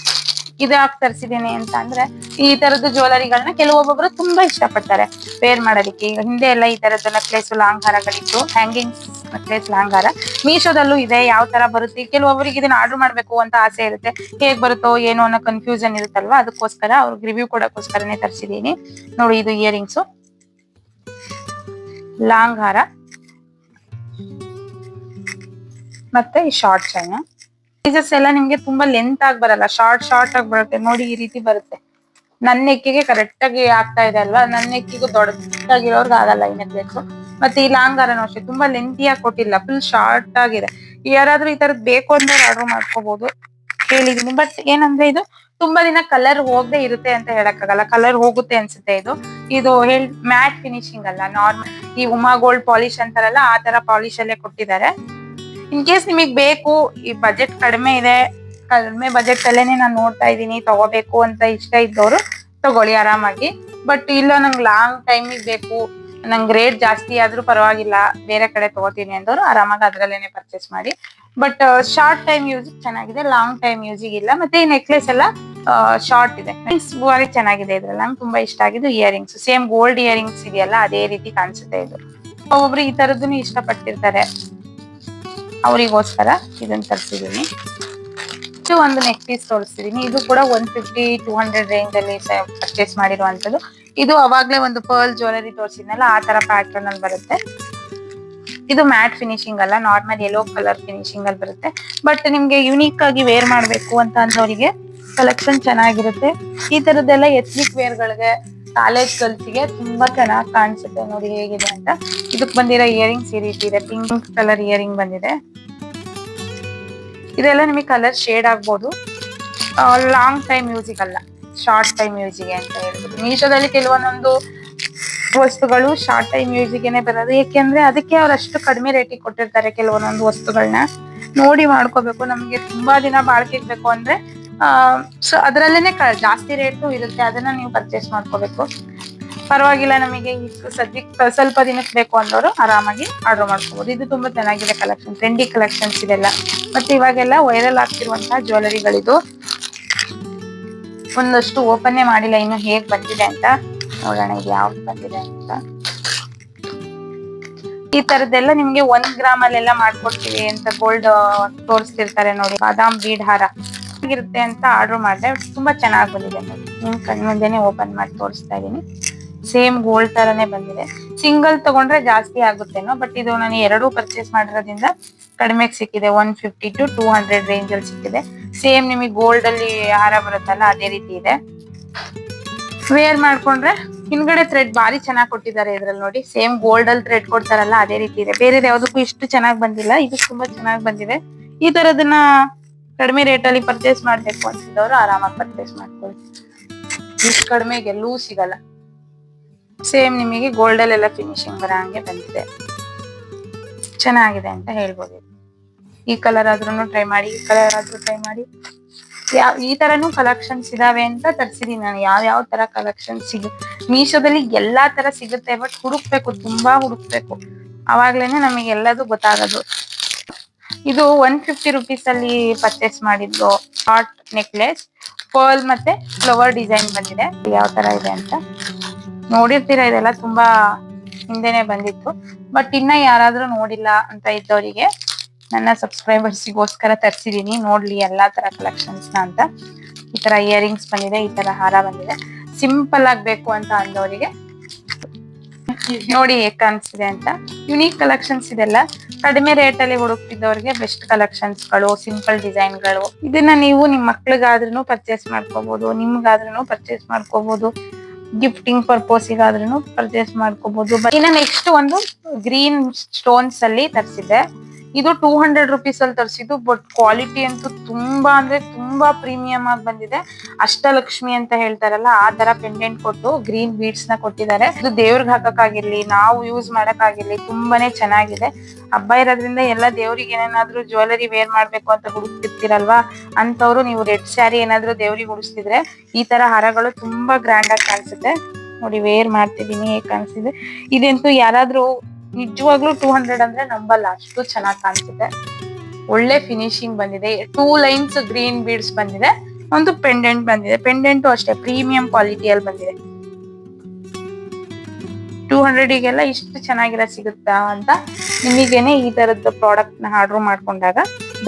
Speaker 1: ಇದ್ಯಾಕೆ ತರಿಸಿದೀನಿ ಅಂತ ಅಂದ್ರೆ, ಈ ತರದ್ದು ಜ್ಯುವೆಲರಿಗಳನ್ನ ಕೆಲವೊಬ್ಬೊಬ್ರು ತುಂಬಾ ಇಷ್ಟಪಡ್ತಾರೆ ವೇರ್ ಮಾಡೋದಕ್ಕೆ. ಈಗ ಹಿಂದೆ ಎಲ್ಲ ಈ ತರದ್ದು ನೆಕ್ಲೆಸ್ ಲಾಂಗ್ ಹಾರಗಳಿತ್ತು, ಹ್ಯಾಂಗಿಂಗ್ ನೆಕ್ಲೆಸ್ ಲಾಂಗ್ ಹಾರ. ಮೀಶೋದಲ್ಲೂ ಇದೆ, ಯಾವ ತರ ಬರುತ್ತೆ. ಕೆಲವೊಬ್ಬರಿಗೆ ಇದನ್ನ ಆರ್ಡರ್ ಮಾಡ್ಬೇಕು ಅಂತ ಆಸೆ ಇರುತ್ತೆ, ಹೇಗ್ ಬರುತ್ತೋ ಏನೋ ಅನ್ನೋ ಕನ್ಫ್ಯೂಷನ್ ಇರುತ್ತಲ್ವಾ, ಅದಕ್ಕೋಸ್ಕರ ಅವ್ರಿಗೆ ರಿವ್ಯೂ ಕೊಡೋಕ್ಕೋಸ್ಕರನೇ ತರಿಸಿದೀನಿ. ನೋಡಿ ಇದು ಇಯರಿಂಗ್ಸು, ಲಾಂಗ್ ಹಾರ ಮತ್ತೆ ಈ ಶಾರ್ಟ್ ಚೈನ್. ಸೈಜಸ್ ಎಲ್ಲ ನಿಮ್ಗೆ ತುಂಬಾ ಲೆಂತ್ ಆಗಿ ಬರಲ್ಲ, ಶಾರ್ಟ್ ಆಗಿ ಬರುತ್ತೆ. ನೋಡಿ ಈ ರೀತಿ ಬರುತ್ತೆ. ನನ್ನ ನೆಕ್ಕಿಗೆ ಕರೆಕ್ಟ್ ಆಗಿ ಆಗ್ತಾ ಇದೆ ಅಲ್ವಾ, ನನ್ನ ನೆಕ್ಕಿಗೂ ದೊಡ್ಡದಾಗಿರೋರ್ಗೆ ಆಗಲ್ಲ ಈ ನೆಕ್ಲೆಸ್. ಮತ್ತೆ ಈ ಲಾಂಗ್ ಹಾರನೂ ಅಷ್ಟೇ, ತುಂಬಾ ಲೆಂತಿಯಾಗಿ ಕೊಟ್ಟಿಲ್ಲ, ಫುಲ್ ಶಾರ್ಟ್ ಆಗಿದೆ. ಯಾರಾದ್ರೂ ಈ ತರದ್ ಬೇಕು ಅಂದ್ರೆ ಆರ್ಡರ್ ಮಾಡ್ಕೋಬಹುದು ಹೇಳಿದೀನಿ. ಬಟ್ ಏನಂದ್ರೆ ಇದು ತುಂಬಾ ದಿನ ಕಲರ್ ಹೋಗದೆ ಇರುತ್ತೆ ಅಂತ ಹೇಳಕ್ಕಾಗಲ್ಲ, ಕಲರ್ ಹೋಗುತ್ತೆ ಅನ್ಸುತ್ತೆ. ಇದು ಮ್ಯಾಟ್ ಫಿನಿಶಿಂಗ್ ಅಲ್ಲ, ನಾರ್ಮಲ್ ಈ ಉಮಾ ಗೋಲ್ಡ್ ಪಾಲಿಶ್ ಅಂತಾರಲ್ಲ ಆ ತರ ಪಾಲಿಶ್ ಅಲ್ಲೇ ಕೊಟ್ಟಿದ್ದಾರೆ. ಇನ್ ಕೇಸ್ ನಿಮಗ್ ಬೇಕು, ಈ ಬಜೆಟ್ ಕಡಿಮೆ ಇದೆ, ಕಡಿಮೆ ಬಜೆಟ್ ಅಲ್ಲೇನೆ ನಾನು ನೋಡ್ತಾ ಇದ್ದೀನಿ, ತಗೋಬೇಕು ಅಂತ ಇಷ್ಟ ಇದ್ದವರು ತಗೊಳ್ಳಿ ಆರಾಮಾಗಿ. ಬಟ್ ಇಲ್ಲ ನಂಗೆ ಲಾಂಗ್ ಟೈಮಿಗೆ ಬೇಕು, ನಂಗೆ ರೇಟ್ ಜಾಸ್ತಿ ಆದ್ರೂ ಪರವಾಗಿಲ್ಲ, ಬೇರೆ ಕಡೆ ತಗೋತೀನಿ ಅಂದವರು ಆರಾಮಾಗಿ ಅದ್ರಲ್ಲೇನೆ ಪರ್ಚೇಸ್ ಮಾಡಿ. ಬಟ್ ಶಾರ್ಟ್ ಟೈಮ್ ಯೂಸ್ ಚೆನ್ನಾಗಿದೆ, ಲಾಂಗ್ ಟೈಮ್ ಯೂಸಿಗೆ ಇಲ್ಲ. ಮತ್ತೆ ಈ ನೆಕ್ಲೆಸ್ ಎಲ್ಲ ಶಾರ್ಟ್ ಇದೆ, ಬಾರಿ ಚೆನ್ನಾಗಿದೆ. ಇದ್ರಲ್ಲಿ ನಂಗೆ ತುಂಬಾ ಇಷ್ಟ ಆಗಿದ್ದು ಇಯರಿಂಗ್ಸ್, ಸೇಮ್ ಗೋಲ್ಡ್ ಇಯರಿಂಗ್ಸ್ ಇದೆಯಲ್ಲ ಅದೇ ರೀತಿ ಕಾಣಿಸುತ್ತೆ. ಇದು ಒಬ್ಬೊಬ್ರು ಈ ತರದ್ದನ್ನು ಇಷ್ಟಪಟ್ಟಿರ್ತಾರೆ, ಅವರಿಗೋಸ್ಕರ ಇದನ್ನ ತರಿಸಿದೀನಿ. ಒಂದು ನೆಕ್ ಪೀಸ್ ತೋರಿಸ್ತಿದೀನಿ. ಇದು ಕೂಡ 150-200 ರೇಂಜ್ ಅಲ್ಲಿ ಪರ್ಚೇಸ್ ಮಾಡಿರುವಂತದ್ದು. ಇದು ಅವಾಗ್ಲೇ ಒಂದು ಪರ್ಲ್ ಜ್ಯುವೆಲರಿ ತೋರಿಸಿದ್ನಲ್ಲ ಆ ತರ ಪ್ಯಾಟರ್ನ್ ಅಲ್ಲಿ ಬರುತ್ತೆ. ಇದು ಮ್ಯಾಟ್ ಫಿನಿಶಿಂಗ್ ಅಲ್ಲ, ನಾರ್ಮಲ್ ಯೆಲ್ಲೋ ಕಲರ್ ಫಿನಿಶಿಂಗ್ ಅಲ್ಲಿ ಬರುತ್ತೆ. ಬಟ್ ನಿಮ್ಗೆ ಯುನೀಕ್ ಆಗಿ ವೇರ್ ಮಾಡ್ಬೇಕು ಅಂತ ಅಂದವರಿಗೆ ಕಲೆಕ್ಷನ್ ಚೆನ್ನಾಗಿರುತ್ತೆ. ಈ ತರದ್ದೆಲ್ಲ ಎಥ್ನಿಕ್ ವೇರ್ ಗಳಿಗೆ, ಕಾಲೇಜ್ ಗರ್ಲ್ಸ್ಗೆ ತುಂಬಾ ಚೆನ್ನಾಗಿ ಕಾಣಿಸುತ್ತೆ. ನೋಡಿ ಹೇಗಿದೆ ಅಂತ. ಇದಕ್ ಬಂದಿರೋ ಇಯರಿಂಗ್ಸ್ ಈ ರೀತಿ ಇದೆ, ಪಿಂಕ್ ಕಲರ್ ಇಯರಿಂಗ್ ಬಂದಿದೆ. ಇದೆಲ್ಲ ನಿಮಗೆ ಕಲರ್ ಶೇಡ್ ಆಗ್ಬೋದು, ಲಾಂಗ್ ಟೈಮ್ ಯೂಸಿಗೆ ಅಲ್ಲ, ಶಾರ್ಟ್ ಟೈಮ್ ಯೂಸಿಗೆ ಅಂತ ಹೇಳ್ಬೋದು. ಮೀಶೋದಲ್ಲಿ ಕೆಲವೊಂದೊಂದು ವಸ್ತುಗಳು ಶಾರ್ಟ್ ಟೈಮ್ ಯೂಸಿಗೆನೆ ಬರೋದು. ಯಾಕೆಂದ್ರೆ ಅದಕ್ಕೆ ಅವ್ರು ಅಷ್ಟು ಕಡಿಮೆ ರೇಟಿಗೆ ಕೊಟ್ಟಿರ್ತಾರೆ ಕೆಲವೊಂದೊಂದು ವಸ್ತುಗಳನ್ನ. ನೋಡಿ ಮಾಡ್ಕೋಬೇಕು. ನಮ್ಗೆ ತುಂಬಾ ದಿನ ಬಾಳಿಕೆ ಬೇಕು ಅಂದ್ರೆ ಸೊ ಅದ್ರಲ್ಲೇನೆ ಜಾಸ್ತಿ ರೇಟು ಇರುತ್ತೆ, ಅದನ್ನ ನೀವು ಪರ್ಚೇಸ್ ಮಾಡ್ಕೋಬೇಕು. ಪರವಾಗಿಲ್ಲ, ನಮಗೆ ಸದ್ಯಕ್ಕೆ ಸ್ವಲ್ಪ ದಿನಕ್ಕೆ ಬೇಕು ಅಂದವರು ಆರಾಮಾಗಿ ಆರ್ಡರ್ ಮಾಡ್ಕೋಬಹುದು. ಇದು ತುಂಬಾ ಚೆನ್ನಾಗಿದೆ ಕಲೆಕ್ಷನ್, ಟ್ರೆಂಡಿ ಕಲೆಕ್ಷನ್ಸ್ ಇದೆಲ್ಲ. ಮತ್ತೆ ಇವಾಗೆಲ್ಲ ವೈರಲ್ ಆಗ್ತಿರುವಂತಹ ಜ್ಯುವೆಲರಿಗಳಿದು. ಒಂದಷ್ಟು ಓಪನ್ನೇ ಮಾಡಿಲ್ಲ ಇನ್ನು ಹೇಗ್ ಬಂದಿದೆ ಅಂತ. ನೋಡೋಣ ಇದು ಯಾವ್ದು ಬಂದಿದೆ ಅಂತ. ಈ ತರದ್ದೆಲ್ಲ ನಿಮ್ಗೆ 1 ಗ್ರಾಮ್ ಅಲ್ಲೆಲ್ಲ ಮಾಡ್ಕೊಡ್ತೀವಿ ಅಂತ ಗೋಲ್ಡ್ ತೋರಿಸ್ತಿರ್ತಾರೆ ನೋಡಿ, ಬಾದಾಮ್ ಬೀಡ್ ಹಾರ ಇರುತ್ತೆ ಅಂತ ಆರ್ಡರ್ ಮಾಡಿದೆ. ತುಂಬಾ ಚೆನ್ನಾಗಿ ಬಂದಿದೆ ನೋಡಿ, ನಿಮ್ ಕಣ್ ಮುಂದೆನೆ ಓಪನ್ ಮಾಡಿ ತೋರಿಸ್ತಾ ಇದೀನಿ. ಸೇಮ್ ಗೋಲ್ಡ್ ತರನೇ ಬಂದಿದೆ. ಸಿಂಗಲ್ ತಗೊಂಡ್ರೆ ಜಾಸ್ತಿ ಆಗುತ್ತೇನೋ, ಬಟ್ ಇದು ನಾನು 2 ಪರ್ಚೇಸ್ ಮಾಡಿರೋದ್ರಿಂದ ಕಡಿಮೆಗೆ ಸಿಕ್ಕಿದೆ. 150 to 200 ರೇಂಜ್ ಅಲ್ಲಿ ಸಿಕ್ಕಿದೆ. ಸೇಮ್ ನಿಮಗೆ ಗೋಲ್ಡ್ ಅಲ್ಲಿ ಹಾರ ಬರುತ್ತಲ್ಲ ಅದೇ ರೀತಿ ಇದೆ. ವೇರ್ ಮಾಡ್ಕೊಂಡ್ರೆ ಹಿಂದ್ಗಡೆ ಥ್ರೆಡ್ ಬಾರಿ ಚೆನ್ನಾಗಿ ಕೊಟ್ಟಿದ್ದಾರೆ ಇದ್ರಲ್ಲಿ ನೋಡಿ. ಸೇಮ್ ಗೋಲ್ಡ್ ಅಲ್ಲಿ ಥ್ರೆಡ್ ಕೊಡ್ತಾರಲ್ಲ ಅದೇ ರೀತಿ ಇದೆ. ಬೇರೆ ಯಾವ್ದಕ್ಕೂ ಇಷ್ಟು ಚೆನ್ನಾಗಿ ಬಂದಿಲ್ಲ, ಇದು ತುಂಬಾ ಚೆನ್ನಾಗಿ ಬಂದಿದೆ. ಈ ತರದನ್ನ ಕಡಿಮೆ ರೇಟ್ ಅಲ್ಲಿ ಪರ್ಚೇಸ್ ಮಾಡ್ಬೇಕು ಅನ್ಸಿದವರು ಆರಾಮಾಗಿ ಪರ್ಚೇಸ್ ಮಾಡ್ಕೊಳ್ಳಿ. ಇಷ್ಟು ಕಡಿಮೆಗೆ ಎಲ್ಲೂ ಸಿಗಲ್ಲ. ಸೇಮ್ ನಿಮಗೆ ಗೋಲ್ಡ್ ಅಲ್ಲೆಲ್ಲ ಫಿನಿಶಿಂಗ್ ಬರೋ ಹಂಗೆ ಬಂದಿದೆ. ಚೆನ್ನಾಗಿದೆ ಅಂತ ಹೇಳ್ಬೋದು. ಈ ಕಲರ್ ಆದ್ರೂ ಟ್ರೈ ಮಾಡಿ, ಈ ಕಲರ್ ಆದ್ರೂ ಟ್ರೈ ಮಾಡಿ. ಈ ತರನು ಕಲೆಕ್ಷನ್ಸ್ ಇದಾವೆ ಅಂತ ತರ್ಸಿದೀನಿ ನಾನು. ಯಾವ ತರ ಕಲೆಕ್ಷನ್ ಮೀಶೋದಲ್ಲಿ ಎಲ್ಲಾ ತರ ಸಿಗುತ್ತೆ, ಬಟ್ ಹುಡುಕ್ಬೇಕು, ತುಂಬಾ ಹುಡುಕ್ಬೇಕು. ಅವಾಗ್ಲೇನೆ ನಮಗೆ ಎಲ್ಲದು ಗೊತ್ತಾಗೋದು. ಇದು 150 ರುಪೀಸ್ ಅಲ್ಲಿ ಪರ್ಚೇಸ್ ಮಾಡಿದ್ದು ಶಾರ್ಟ್ ನೆಕ್ಲೆಸ್, ಪರ್ಲ್ ಮತ್ತೆ ಫ್ಲವರ್ ಡಿಸೈನ್ ಬಂದಿದೆ. ಯಾವ ತರ ಇದೆ ಅಂತ ನೋಡಿರ್ತೀರಾ, ಇದೆಲ್ಲ ತುಂಬಾ ಹಿಂದೆನೆ ಬಂದಿತ್ತು. ಬಟ್ ಇನ್ನ ಯಾರಾದ್ರೂ ನೋಡಿಲ್ಲ ಅಂತ ಇದ್ದವರಿಗೆ, ನನ್ನ ಸಬ್ಸ್ಕ್ರೈಬರ್ಸಿಗೋಸ್ಕರ ತರ್ಸಿದೀನಿ, ನೋಡ್ಲಿ ಎಲ್ಲಾ ತರ ಕಲೆಕ್ಷನ್ಸ್ ನ ಅಂತ. ಈ ತರ ಇಯರಿಂಗ್ಸ್ ಬಂದಿದೆ, ಈ ತರ ಹಾರ ಬಂದಿದೆ. ಸಿಂಪಲ್ ಆಗ್ಬೇಕು ಅಂತ ಅಂದವರಿಗೆ ನೋಡಿ ಹೇಗ್ ಕಾಣಿಸ್ತಿದೆ ಅಂತ. ಯುನೀಕ್ ಕಲೆಕ್ಷನ್ಸ್ ಇದೆಲ್ಲ. ಕಡಿಮೆ ರೇಟ್ ಅಲ್ಲಿ ಹುಡುಕ್ತಿದ್ದವ್ರಿಗೆ ಬೆಸ್ಟ್ ಕಲೆಕ್ಷನ್ಸ್ ಗಳು, ಸಿಂಪಲ್ ಡಿಸೈನ್ ಗಳು. ಇದನ್ನ ನೀವು ನಿಮ್ ಮಕ್ಳಿಗಾದ್ರೂ ಪರ್ಚೇಸ್ ಮಾಡ್ಕೋಬಹುದು, ನಿಮ್ಗಾದ್ರೂ ಪರ್ಚೇಸ್ ಮಾಡ್ಕೋಬಹುದು, ಗಿಫ್ಟಿಂಗ್ ಪರ್ಪೋಸಿಗಾದ್ರೂ ಪರ್ಚೇಸ್ ಮಾಡ್ಕೋಬಹುದು. ಇನ್ನ ನೆಕ್ಸ್ಟ್ ಒಂದು ಗ್ರೀನ್ ಸ್ಟೋನ್ಸ್ ಅಲ್ಲಿ ತರಿಸಿದ್ದೆ. ಇದು 200 ರುಪೀಸ್ ಅಲ್ಲಿ ತರಿಸಿದ್ದು, ಬಟ್ ಕ್ವಾಲಿಟಿ ಅಂತೂ ತುಂಬಾ ಅಂದ್ರೆ ತುಂಬಾ ಪ್ರೀಮಿಯಂ ಆಗಿ ಬಂದಿದೆ. ಅಷ್ಟಲಕ್ಷ್ಮಿ ಅಂತ ಹೇಳ್ತಾರಲ್ಲ ಆ ತರ ಪೆಂಡೆಂಟ್ ಕೊಟ್ಟು ಗ್ರೀನ್ ಬೀಡ್ಸ್ ನ ಕೊಟ್ಟಿದ್ದಾರೆ. ಇದು ದೇವ್ರಿಗೆ ಹಾಕಕ್ಕಾಗಿರ್ಲಿ, ನಾವು ಯೂಸ್ ಮಾಡಕ್ಕಾಗಿರ್ಲಿ ತುಂಬಾನೇ ಚೆನ್ನಾಗಿದೆ. ಹಬ್ಬ ಇರೋದ್ರಿಂದ ಎಲ್ಲ ದೇವ್ರಿಗೆ ಏನೇನಾದ್ರೂ ಜ್ಯುವೆಲರಿ ವೇರ್ ಮಾಡ್ಬೇಕು ಅಂತ ಹುಡುಕ್ತಿರ್ತೀರಲ್ವಾ, ಅಂತವ್ರು ನೀವು ರೆಡ್ ಸ್ಯಾರಿ ಏನಾದ್ರು ದೇವ್ರಿಗೆ ಉಡಿಸ್ತಿದ್ರೆ ಈ ತರ ಹಾರಗಳು ತುಂಬಾ ಗ್ರ್ಯಾಂಡ್ ಆಗಿ ಕಾಣಿಸುತ್ತೆ. ನೋಡಿ ವೇರ್ ಮಾಡ್ತಿದೀನಿ ಹೇಗ್ ಕಾಣಿಸ್ತಿದೆ. ಇದಂತೂ ಯಾರಾದ್ರೂ ನಿಜವಾಗ್ಲೂ 200 ಅಂದ್ರೆ ನಂಬಲ್ಲ, ಅಷ್ಟು ಚೆನ್ನಾಗಿ ಕಾಣಿಸುತ್ತೆ. ಒಳ್ಳೆ ಫಿನಿಶಿಂಗ್ ಬಂದಿದೆ. 2 ಲೈನ್ಸ್ ಗ್ರೀನ್ ಬೀಡ್ಸ್ ಬಂದಿದೆ, ಒಂದು ಪೆಂಡೆಂಟ್ ಬಂದಿದೆ. ಪೆಂಡೆಂಟು ಅಷ್ಟೇ ಪ್ರೀಮಿಯಂ ಕ್ವಾಲಿಟಿಯಲ್ಲಿ ಬಂದಿದೆ. 200ಗೆಲ್ಲ ಇಷ್ಟು ಚೆನ್ನಾಗಿರೋ ಸಿಗುತ್ತಾ ಅಂತ ನಿಮಗೇನೆ ಈ ತರದ್ದು ಪ್ರಾಡಕ್ಟ್ ನ ಆರ್ಡರ್ ಮಾಡ್ಕೊಂಡಾಗ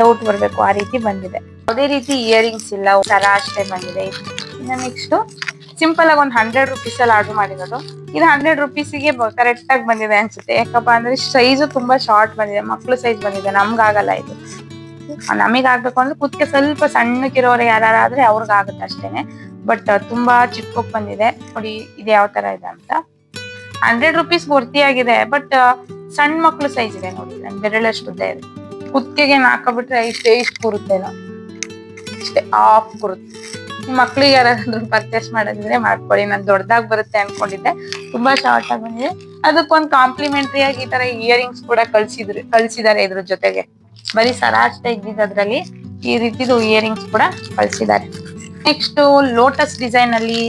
Speaker 1: ಡೌಟ್ ಬರ್ಬೇಕು, ಆ ರೀತಿ ಬಂದಿದೆ. ಯಾವುದೇ ರೀತಿ ಇಯರಿಂಗ್ಸ್ ಇಲ್ಲ, ಸರ ಅಷ್ಟೇ ಬಂದಿದೆ. ಇನ್ನು ನೆಕ್ಸ್ಟ್ ಸಿಂಪಲ್ ಆಗಿ ಒಂದು 100 ರುಪೀಸ್ ಅಲ್ಲಿ ಆರ್ಡರ್ ಮಾಡಿರೋದು. ಇದು 100 ರುಪೀಸಿಗೆ ಕರೆಕ್ಟ್ ಆಗಿ ಬಂದಿದೆ ಅನ್ಸುತ್ತೆ. ಯಾಕಪ್ಪ ಅಂದ್ರೆ ಸೈಜು ತುಂಬಾ ಶಾರ್ಟ್ ಬಂದಿದೆ, ಮಕ್ಳು ಸೈಜ್ ಬಂದಿದೆ. ನಮ್ಗಾಗಲ್ಲ ಇದು. ನಮಗ್ ಆಗ್ಬೇಕು ಅಂದ್ರೆ ಕುತ್ತಿಗೆ ಸ್ವಲ್ಪ ಸಣ್ಣಕ್ಕಿರೋರು ಯಾರಾದ್ರೆ ಅವ್ರಿಗೆ ಆಗುತ್ತೆ ಅಷ್ಟೇನೆ. ಬಟ್ ತುಂಬಾ ಚಿಕ್ಕಕ್ ಬಂದಿದೆ ನೋಡಿ. ಇದು ಯಾವ ತರ ಇದೆ ಅಂತ. 100 ರುಪೀಸ್ ಆಗಿದೆ, ಬಟ್ ಸಣ್ಣ ಮಕ್ಳು ಸೈಜ್ ಇದೆ ನೋಡಿ. ನನ್ ಬೆರಳಷ್ಟು ಉದ್ದ ಇದೆ. ಕುತ್ತಿಗೆಗೆ ಹಾಕಬಿಟ್ರೆ ಇಷ್ಟೇ ಇಷ್ಟು ಕೂರುತ್ತೇನೋ, ಇಷ್ಟೇ ಆಫ್ ಕೂರುತ್ತೆ. ಮಕ್ಳಿಗೆ ಯಾರಾದ್ರೂ ಪರ್ಚೇಸ್ ಮಾಡೋದಿದ್ರೆ ಮಾಡ್ಕೊಳ್ಳಿ. ನಾನು ದೊಡ್ಡದಾಗಿ ಬರುತ್ತೆ ಅನ್ಕೊಂಡಿದ್ದೆ, ತುಂಬಾ ಶಾರ್ಟ್ ಆಗಿ ಬಂದಿದೆ. ಅದಕ್ಕೊಂದು ಕಾಂಪ್ಲಿಮೆಂಟರಿ ಆಗಿ ಈ ತರ ಇಯರಿಂಗ್ಸ್ ಕೂಡ ಕಳ್ಸಿದ್ದಾರೆ ಇದ್ರ ಜೊತೆಗೆ. ಬರೀ ಸರ ಅಷ್ಟೇ ಇದ್ದಿದ್ದು ಅದ್ರಲ್ಲಿ, ಈ ರೀತಿದು ಇಯರಿಂಗ್ಸ್ ಕೂಡ ಕಳ್ಸಿದ್ದಾರೆ. ನೆಕ್ಸ್ಟ್ ಲೋಟಸ್ ಡಿಸೈನ್ ಅಲ್ಲಿ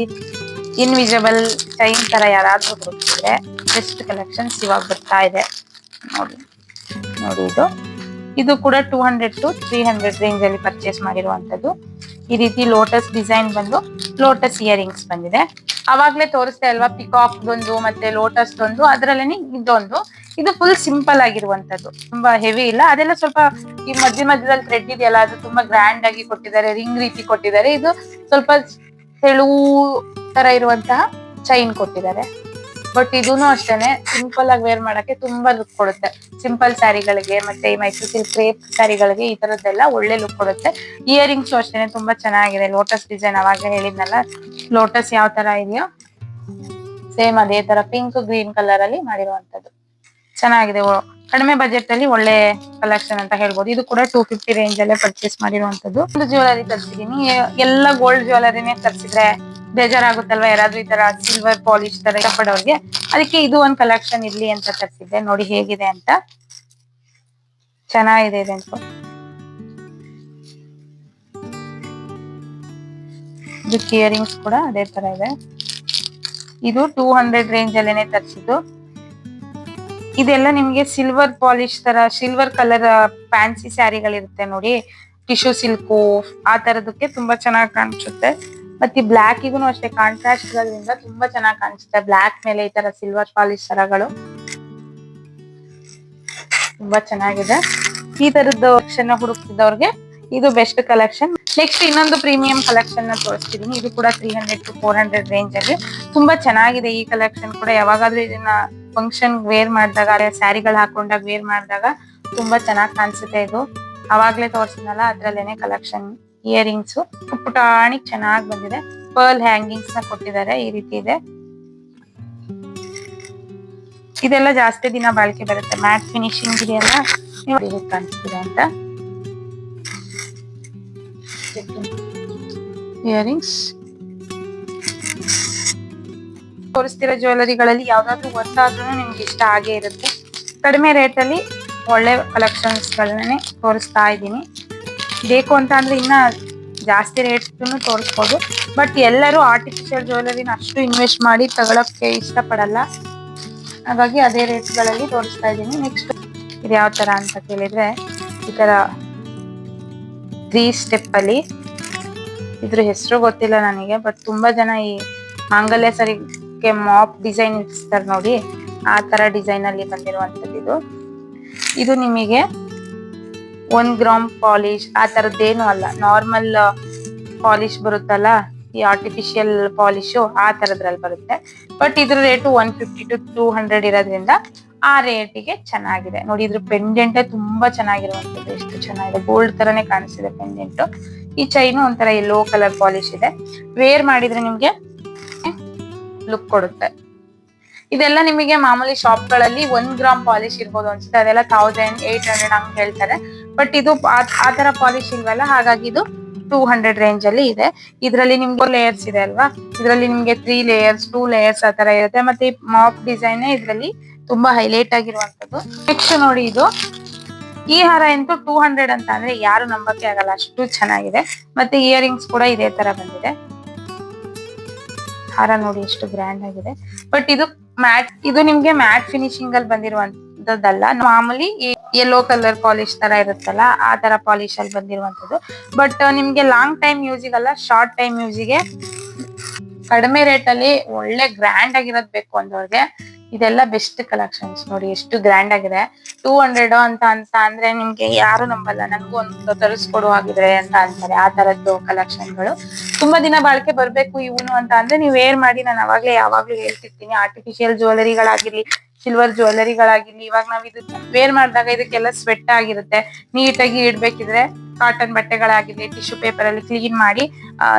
Speaker 1: ಇನ್ವಿಸಿಬಲ್ ಚೈನ್ ತರ ಯಾರಾದ್ರೂ ಹುಡುಕ್ತಿದ್ರೆ ಬೆಸ್ಟ್ ಕಲೆಕ್ಷನ್ಸ್ ಇವಾಗ ಬರ್ತಾ ಇದೆ ನೋಡಿ. ಇದು ಕೂಡ 200 to 300 ರೇಂಜ್ ಅಲ್ಲಿ ಪರ್ಚೇಸ್ ಮಾಡಿರುವಂತದ್ದು. ಈ ರೀತಿ ಲೋಟಸ್ ಡಿಸೈನ್ ಬಂದು ಲೋಟಸ್ ಇಯರಿಂಗ್ಸ್ ಬಂದಿದೆ. ಅವಾಗ್ಲೇ ತೋರಿಸ್ತಾ ಅಲ್ವಾ, ಪಿಕಾಕ್ ಒಂದು ಮತ್ತೆ ಲೋಟಸ್ ಒಂದು, ಅದ್ರಲ್ಲೇನೆ ಇದೊಂದು. ಇದು ಫುಲ್ ಸಿಂಪಲ್ ಆಗಿರುವಂತದ್ದು, ತುಂಬಾ ಹೆವಿ ಇಲ್ಲ. ಅದೆಲ್ಲ ಸ್ವಲ್ಪ ಈ ಮಧ್ಯದಲ್ಲಿ ಥ್ರೆಡ್ ಇದೆಯಲ್ಲ, ಅದು ತುಂಬಾ ಗ್ರ್ಯಾಂಡ್ ಆಗಿ ಕೊಟ್ಟಿದ್ದಾರೆ, ರಿಂಗ್ ರೀತಿ ಕೊಟ್ಟಿದ್ದಾರೆ. ಇದು ಸ್ವಲ್ಪ ತೆಳು ತರ ಇರುವಂತಹ ಚೈನ್ ಕೊಟ್ಟಿದ್ದಾರೆ. ಬಟ್ ಇದೂನು ಅಷ್ಟೇನೆ ಸಿಂಪಲ್ ಆಗಿ ವೇರ್ ಮಾಡಕ್ಕೆ ತುಂಬಾ ಲುಕ್ ಕೊಡುತ್ತೆ. ಸಿಂಪಲ್ ಸ್ಯಾರಿಗಳಿಗೆ ಮತ್ತೆ ಮೈಸೂರು ಸಿಲ್ಕ್ ಕ್ರೇಪ್ ಸ್ಯಾರಿಗಳಿಗೆ ಈ ತರದ್ದೆಲ್ಲ ಒಳ್ಳೆ ಲುಕ್ ಕೊಡುತ್ತೆ. ಇಯರಿಂಗ್ಸ್ ಅಷ್ಟೇನೆ ತುಂಬಾ ಚೆನ್ನಾಗಿದೆ. ಲೋಟಸ್ ಡಿಸೈನ್ ಅವಾಗಲೇ ಹೇಳಿದ್ನಲ್ಲ, ಲೋಟಸ್ ಯಾವ ತರ ಇದೆಯೋ ಸೇಮ್ ಅದೇ ತರ ಪಿಂಕ್ ಗ್ರೀನ್ ಕಲರ್ ಅಲ್ಲಿ ಮಾಡಿರುವಂತದ್ದು ಚೆನ್ನಾಗಿದೆ. ಕಡಿಮೆ ಬಜೆಟ್ ಅಲ್ಲಿ ಒಳ್ಳೆ ಕಲೆಕ್ಷನ್ ಅಂತ ಹೇಳ್ಬೋದು. ಇದು ಕೂಡ 250 ರೇಂಜ್ ಅಲ್ಲೇ ಪರ್ಚೇಸ್ ಮಾಡಿರುವಂತದ್ದು. ಒಂದು ಜ್ಯುವೆಲರಿ ತರಿಸಿದೀನಿ. ಎಲ್ಲ ಗೋಲ್ಡ್ ಜ್ಯುವೆಲರಿನೇ ತರಿಸಿದ್ರೆ ಬೇಜಾರಾಗುತ್ತಲ್ವಾ ಯಾರಾದ್ರೂ ಈ ತರ ಸಿಲ್ವರ್ ಪಾಲಿಶ್ ತರ ಇಷ್ಟಪಡೋರ್ಗೆ, ಅದಕ್ಕೆ ಇದು ಒಂದ್ ಕಲೆಕ್ಷನ್ ಇರ್ಲಿ ಅಂತ ತರಿಸಿದ್ದೆ. ನೋಡಿ ಹೇಗಿದೆ ಅಂತ, ಚೆನ್ನಾಗಿದೆ ಇದೆ ಅಂತ. ಇದಕ್ಕೆ ಇಯರಿಂಗ್ಸ್ ಕೂಡ ಅದೇ ತರ ಇದೆ. ಇದು 200 ರೇಂಜ್ ಅಲ್ಲೇನೆ ತರಿಸಿದ್ದು. ಇದೆಲ್ಲ ನಿಮ್ಗೆ ಸಿಲ್ವರ್ ಪಾಲಿಶ್ ತರ, ಸಿಲ್ವರ್ ಕಲರ್ ಫ್ಯಾನ್ಸಿ ಸ್ಯಾರಿಗಳಿರುತ್ತೆ ನೋಡಿ, ಟಿಶ್ಯೂ ಸಿಲ್ಕು ಆ ತರದಕ್ಕೆ ತುಂಬಾ ಚೆನ್ನಾಗಿ ಕಾಣಿಸುತ್ತೆ. ಮತ್ತೆ ಬ್ಲಾಕ್ ಇಗೂ ಅಷ್ಟೇ ಕಾಂಟ್ರಾಸ್ಟ್ ಗಳಿಂದ ತುಂಬಾ ಚೆನ್ನಾಗಿ ಕಾಣಿಸುತ್ತೆ. ಬ್ಲಾಕ್ ಮೇಲೆ ಈ ತರ ಸಿಲ್ವರ್ ಪಾಲಿಶ್ ಸರಗಳು ತುಂಬಾ ಚೆನ್ನಾಗಿದೆ. ಈ ತರದ ಆಪ್ಷನ್ ಹುಡುಕ್ತಿದ್ದವ್ರಿಗೆ ಇದು ಬೆಸ್ಟ್ ಕಲೆಕ್ಷನ್. ನೆಕ್ಸ್ಟ್ ಇನ್ನೊಂದು ಪ್ರೀಮಿಯಂ ಕಲೆಕ್ಷನ್ ನ ತೋರಿಸ್ತಿದೀನಿ. ಇದು ಕೂಡ 300 to 400 ರೇಂಜ್ ಅಲ್ಲಿ ತುಂಬಾ ಚೆನ್ನಾಗಿದೆ. ಈ ಕಲೆಕ್ಷನ್ ಕೂಡ ಯಾವಾಗಾದ್ರೂ ಇದನ್ನ ಫಂಕ್ಷನ್ ವೇರ್ ಮಾಡಿದಾಗ, ಸ್ಯಾರಿಗಳು ಹಾಕೊಂಡಾಗ ವೇರ್ ಮಾಡಿದಾಗ ತುಂಬಾ ಚೆನ್ನಾಗಿ ಕಾಣಿಸುತ್ತೆ. ಇದು ಅವಾಗ್ಲೇ ತೋರಿಸಿದ್ನಲ್ಲ ಅದ್ರಲ್ಲೇನೆ ಕಲೆಕ್ಷನ್. ಇಯರಿಂಗ್ಸ್ ಪುಟಾಣಿ ಚೆನ್ನಾಗಿ ಬಂದಿದೆ. ಪರ್ಲ್ ಹ್ಯಾಂಗಿಂಗ್ಸ್ ನ ಕೊಟ್ಟಿದ್ದಾರೆ, ಈ ರೀತಿ ಇದೆ. ಇದೆಲ್ಲ ಜಾಸ್ತಿ ದಿನ ಬಾಳಿಕೆ ಬರುತ್ತೆ. ಮ್ಯಾಟ್ ಫಿನಿಶಿಂಗ್ ಇದೆಯಲ್ಲ, ಹೇಗೆ ಕಾಣಿಸ್ತಿದೆ ಅಂತ. ಇಯರಿಂಗ್ಸ್ ತೋರಿಸ್ತಿರೋ ಜ್ಯುವೆಲರಿಗಳಲ್ಲಿ ಯಾವ್ದಾದ್ರು ಒಂದಾದ್ರೂ ನಿಮ್ಗೆ ಇಷ್ಟ ಆಗೇ ಇರುತ್ತೆ. ಕಡಿಮೆ ರೇಟ್ ಅಲ್ಲಿ ಒಳ್ಳೆ ಕಲೆಕ್ಷನ್ಸ್ ಗಳನ್ನೇ ತೋರಿಸ್ತಾ ಇದ್ದೀನಿ. ಬೇಕು ಅಂತ ಅಂದ್ರೆ ಇನ್ನ ಜಾಸ್ತಿ ರೇಟ್ ತೋರಿಸ್ಬೋದು. ಬಟ್ ಎಲ್ಲರೂ ಆರ್ಟಿಫಿಷಿಯಲ್ ಜ್ಯುವೆಲರಿನ ಅಷ್ಟು ಇನ್ವೆಸ್ಟ್ ಮಾಡಿ ತಗೊಳಕ್ಕೆ ಇಷ್ಟಪಡಲ್ಲ, ಹಾಗಾಗಿ ಅದೇ ರೇಟ್ ಗಳಲ್ಲಿ ತೋರಿಸ್ತಾ ಇದ್ದೀನಿ. ನೆಕ್ಸ್ಟ್ ಇದು ಯಾವ ತರ ಅಂತ ಕೇಳಿದ್ರೆ, ಈ ತರ 3 ಸ್ಟೆಪ್ ಅಲ್ಲಿ, ಇದ್ರ ಹೆಸರು ಗೊತ್ತಿಲ್ಲ ನನಗೆ, ಬಟ್ ತುಂಬಾ ಜನ ಈ ಮಾಂಗಲ್ಯ ಸರಿಗೆ ಮಾಪ್ ಡಿಸೈನ್ ಇಡ್ತಾರೆ ನೋಡಿ, ಆ ತರ ಡಿಸೈನ್ ಅಲ್ಲಿ ಬಂದಿರುವಂತದ್ದು. ಇದು ನಿಮಗೆ 1 ಗ್ರಾಮ್ ಪಾಲಿಶ್ ಆ ತರದ್ದೇನು ಅಲ್ಲ, ನಾರ್ಮಲ್ ಪಾಲಿಶ್ ಬರುತ್ತಲ್ಲ, ಈ ಆರ್ಟಿಫಿಷಿಯಲ್ ಪಾಲಿಶು ಆ ತರದ್ರಲ್ಲಿ ಬರುತ್ತೆ. ಬಟ್ ಇದ್ರ ರೇಟು 150 to 200 ಇರೋದ್ರಿಂದ ಆ ರೇಟಿಗೆ ಚೆನ್ನಾಗಿದೆ. ನೋಡಿ ಇದ್ರ ಪೆಂಡೆಂಟ್ ತುಂಬಾ ಚೆನ್ನಾಗಿರುವಂತದ್ದು, ಎಷ್ಟು ಚೆನ್ನಾಗಿದೆ, ಗೋಲ್ಡ್ ತರನೇ ಕಾಣಿಸ್ತಿದೆ ಪೆಂಡೆಂಟ್. ಈ ಚೈನು ಒಂಥರ ಯೆಲ್ಲೋ ಕಲರ್ ಪಾಲಿಶ್ ಇದೆ. ವೇರ್ ಮಾಡಿದ್ರೆ ನಿಮ್ಗೆ ಲುಕ್ ಕೊಡುತ್ತೆ. ಇದೆಲ್ಲ ನಿಮಗೆ ಮಾಮೂಲಿ ಶಾಪ್ ಗಳಲ್ಲಿ 1 ಗ್ರಾಮ್ ಪಾಲಿಶ್ ಇರ್ಬೋದು ಅನ್ಸುತ್ತೆ, ಅದೆಲ್ಲ 1800 ಹಂಗ್ ಹೇಳ್ತಾರೆ. ಬಟ್ ಇದು ಆ ತರ ಪಾಲಿಶ್ ಇಲ್ವಲ್ಲ, ಹಾಗಾಗಿ ಇದು 200 ರೇಂಜ್ ಅಲ್ಲಿ ಇದೆ. ಇದರಲ್ಲಿ ನಿಮ್ಗೆ ಲೇಯರ್ಸ್ ಇದೆ ಅಲ್ವಾ, ಇದರಲ್ಲಿ ನಿಮ್ಗೆ 3 ಲೇಯರ್ಸ್ 2 ಲೇಯರ್ಸ್ ಆ ತರ ಇರುತ್ತೆ. ಮತ್ತೆ ಮಾಪ್ ಡಿಸೈನ್ ಇದರಲ್ಲಿ ತುಂಬಾ ಹೈಲೈಟ್ ಆಗಿರುವಂತದ್ದು. ನೆಕ್ಸ್ಟ್ ನೋಡಿ, ಇದು ಈ ಹಾರ ಅಂತೂ 200 ಅಂತ ಅಂದ್ರೆ ಯಾರು ನಂಬಕ್ಕೆ ಆಗಲ್ಲ, ಅಷ್ಟು ಚೆನ್ನಾಗಿದೆ. ಮತ್ತೆ ಇಯರಿಂಗ್ಸ್ ಕೂಡ ಇದೇ ತರ ಬಂದಿದೆ. ಹಾರ ನೋಡಿ ಎಷ್ಟು ಗ್ರ್ಯಾಂಡ್ ಆಗಿದೆ. ಬಟ್ ಇದು ಮ್ಯಾಟ್, ಇದು ನಿಮ್ಗೆ ಮ್ಯಾಟ್ ಫಿನಿಶಿಂಗ್ ಅಲ್ಲಿ ಬಂದಿರುವಂತದ್ದಲ್ಲ, ಮಾಮೂಲಿ ಯೆಲ್ಲೋ ಕಲರ್ ಪಾಲಿಶ್ ತರ ಇರುತ್ತಲ್ಲ ಆ ತರ ಪಾಲಿಶ್ ಅಲ್ಲಿ ಬಂದಿರುವಂತದ್ದು. ಬಟ್ ನಿಮ್ಗೆ ಲಾಂಗ್ ಟೈಮ್ ಯೂಸಿಗೆ ಅಲ್ಲ, ಶಾರ್ಟ್ ಟೈಮ್ ಯೂಸಿಗೆ ಕಡಿಮೆ ರೇಟ್ ಅಲ್ಲಿ ಒಳ್ಳೆ ಗ್ರ್ಯಾಂಡ್ ಆಗಿರೋದ್ ಬೇಕು ಅಂದವ್ರಿಗೆ ಇದೆಲ್ಲ ಬೆಸ್ಟ್ ಕಲೆಕ್ಷನ್ಸ್. ನೋಡಿ ಎಷ್ಟು ಗ್ರ್ಯಾಂಡ್ ಆಗಿದೆ. 200 ಅಂತ ಅಂದ್ರೆ ನಿಮ್ಗೆ ಯಾರು ನಂಬಲ್ಲ, ನನ್ಗೂ ಒಂದು ತರಿಸ್ಕೊಡುವಾಗಿದ್ರೆ ಅಂತ ಅಂತಾರೆ. ಆ ತರದ್ದು ಕಲೆಕ್ಷನ್ಗಳು ತುಂಬಾ ದಿನ ಬಾಳಿಕೆ ಬರ್ಬೇಕು ಇವನು ಅಂತ ಅಂದ್ರೆ ನೀವು ವೇರ್ ಮಾಡಿ. ನಾನು ಯಾವಾಗ್ಲೂ ಹೇಳ್ತಿರ್ತೀನಿ, ಆರ್ಟಿಫಿಷಿಯಲ್ ಜ್ಯುವೆಲರಿಗಳಾಗಿರ್ಲಿ, ಸಿಲ್ವರ್ ಜ್ಯುವೆಲರಿಗಳಾಗಿರ್ಲಿ, ಇವಾಗ ನಾವ್ ಇದು ವೇರ್ ಮಾಡಿದಾಗ ಇದಕ್ಕೆಲ್ಲ ಸ್ವೆಟ್ ಆಗಿರುತ್ತೆ. ನೀಟಾಗಿ ಇಡ್ಬೇಕಿದ್ರೆ ಕಾಟನ್ ಬಟ್ಟೆಗಳಾಗಿರ್ಲಿ, ಟಿಶ್ಯೂ ಪೇಪರ್ ಅಲ್ಲಿ ಕ್ಲೀನ್ ಮಾಡಿ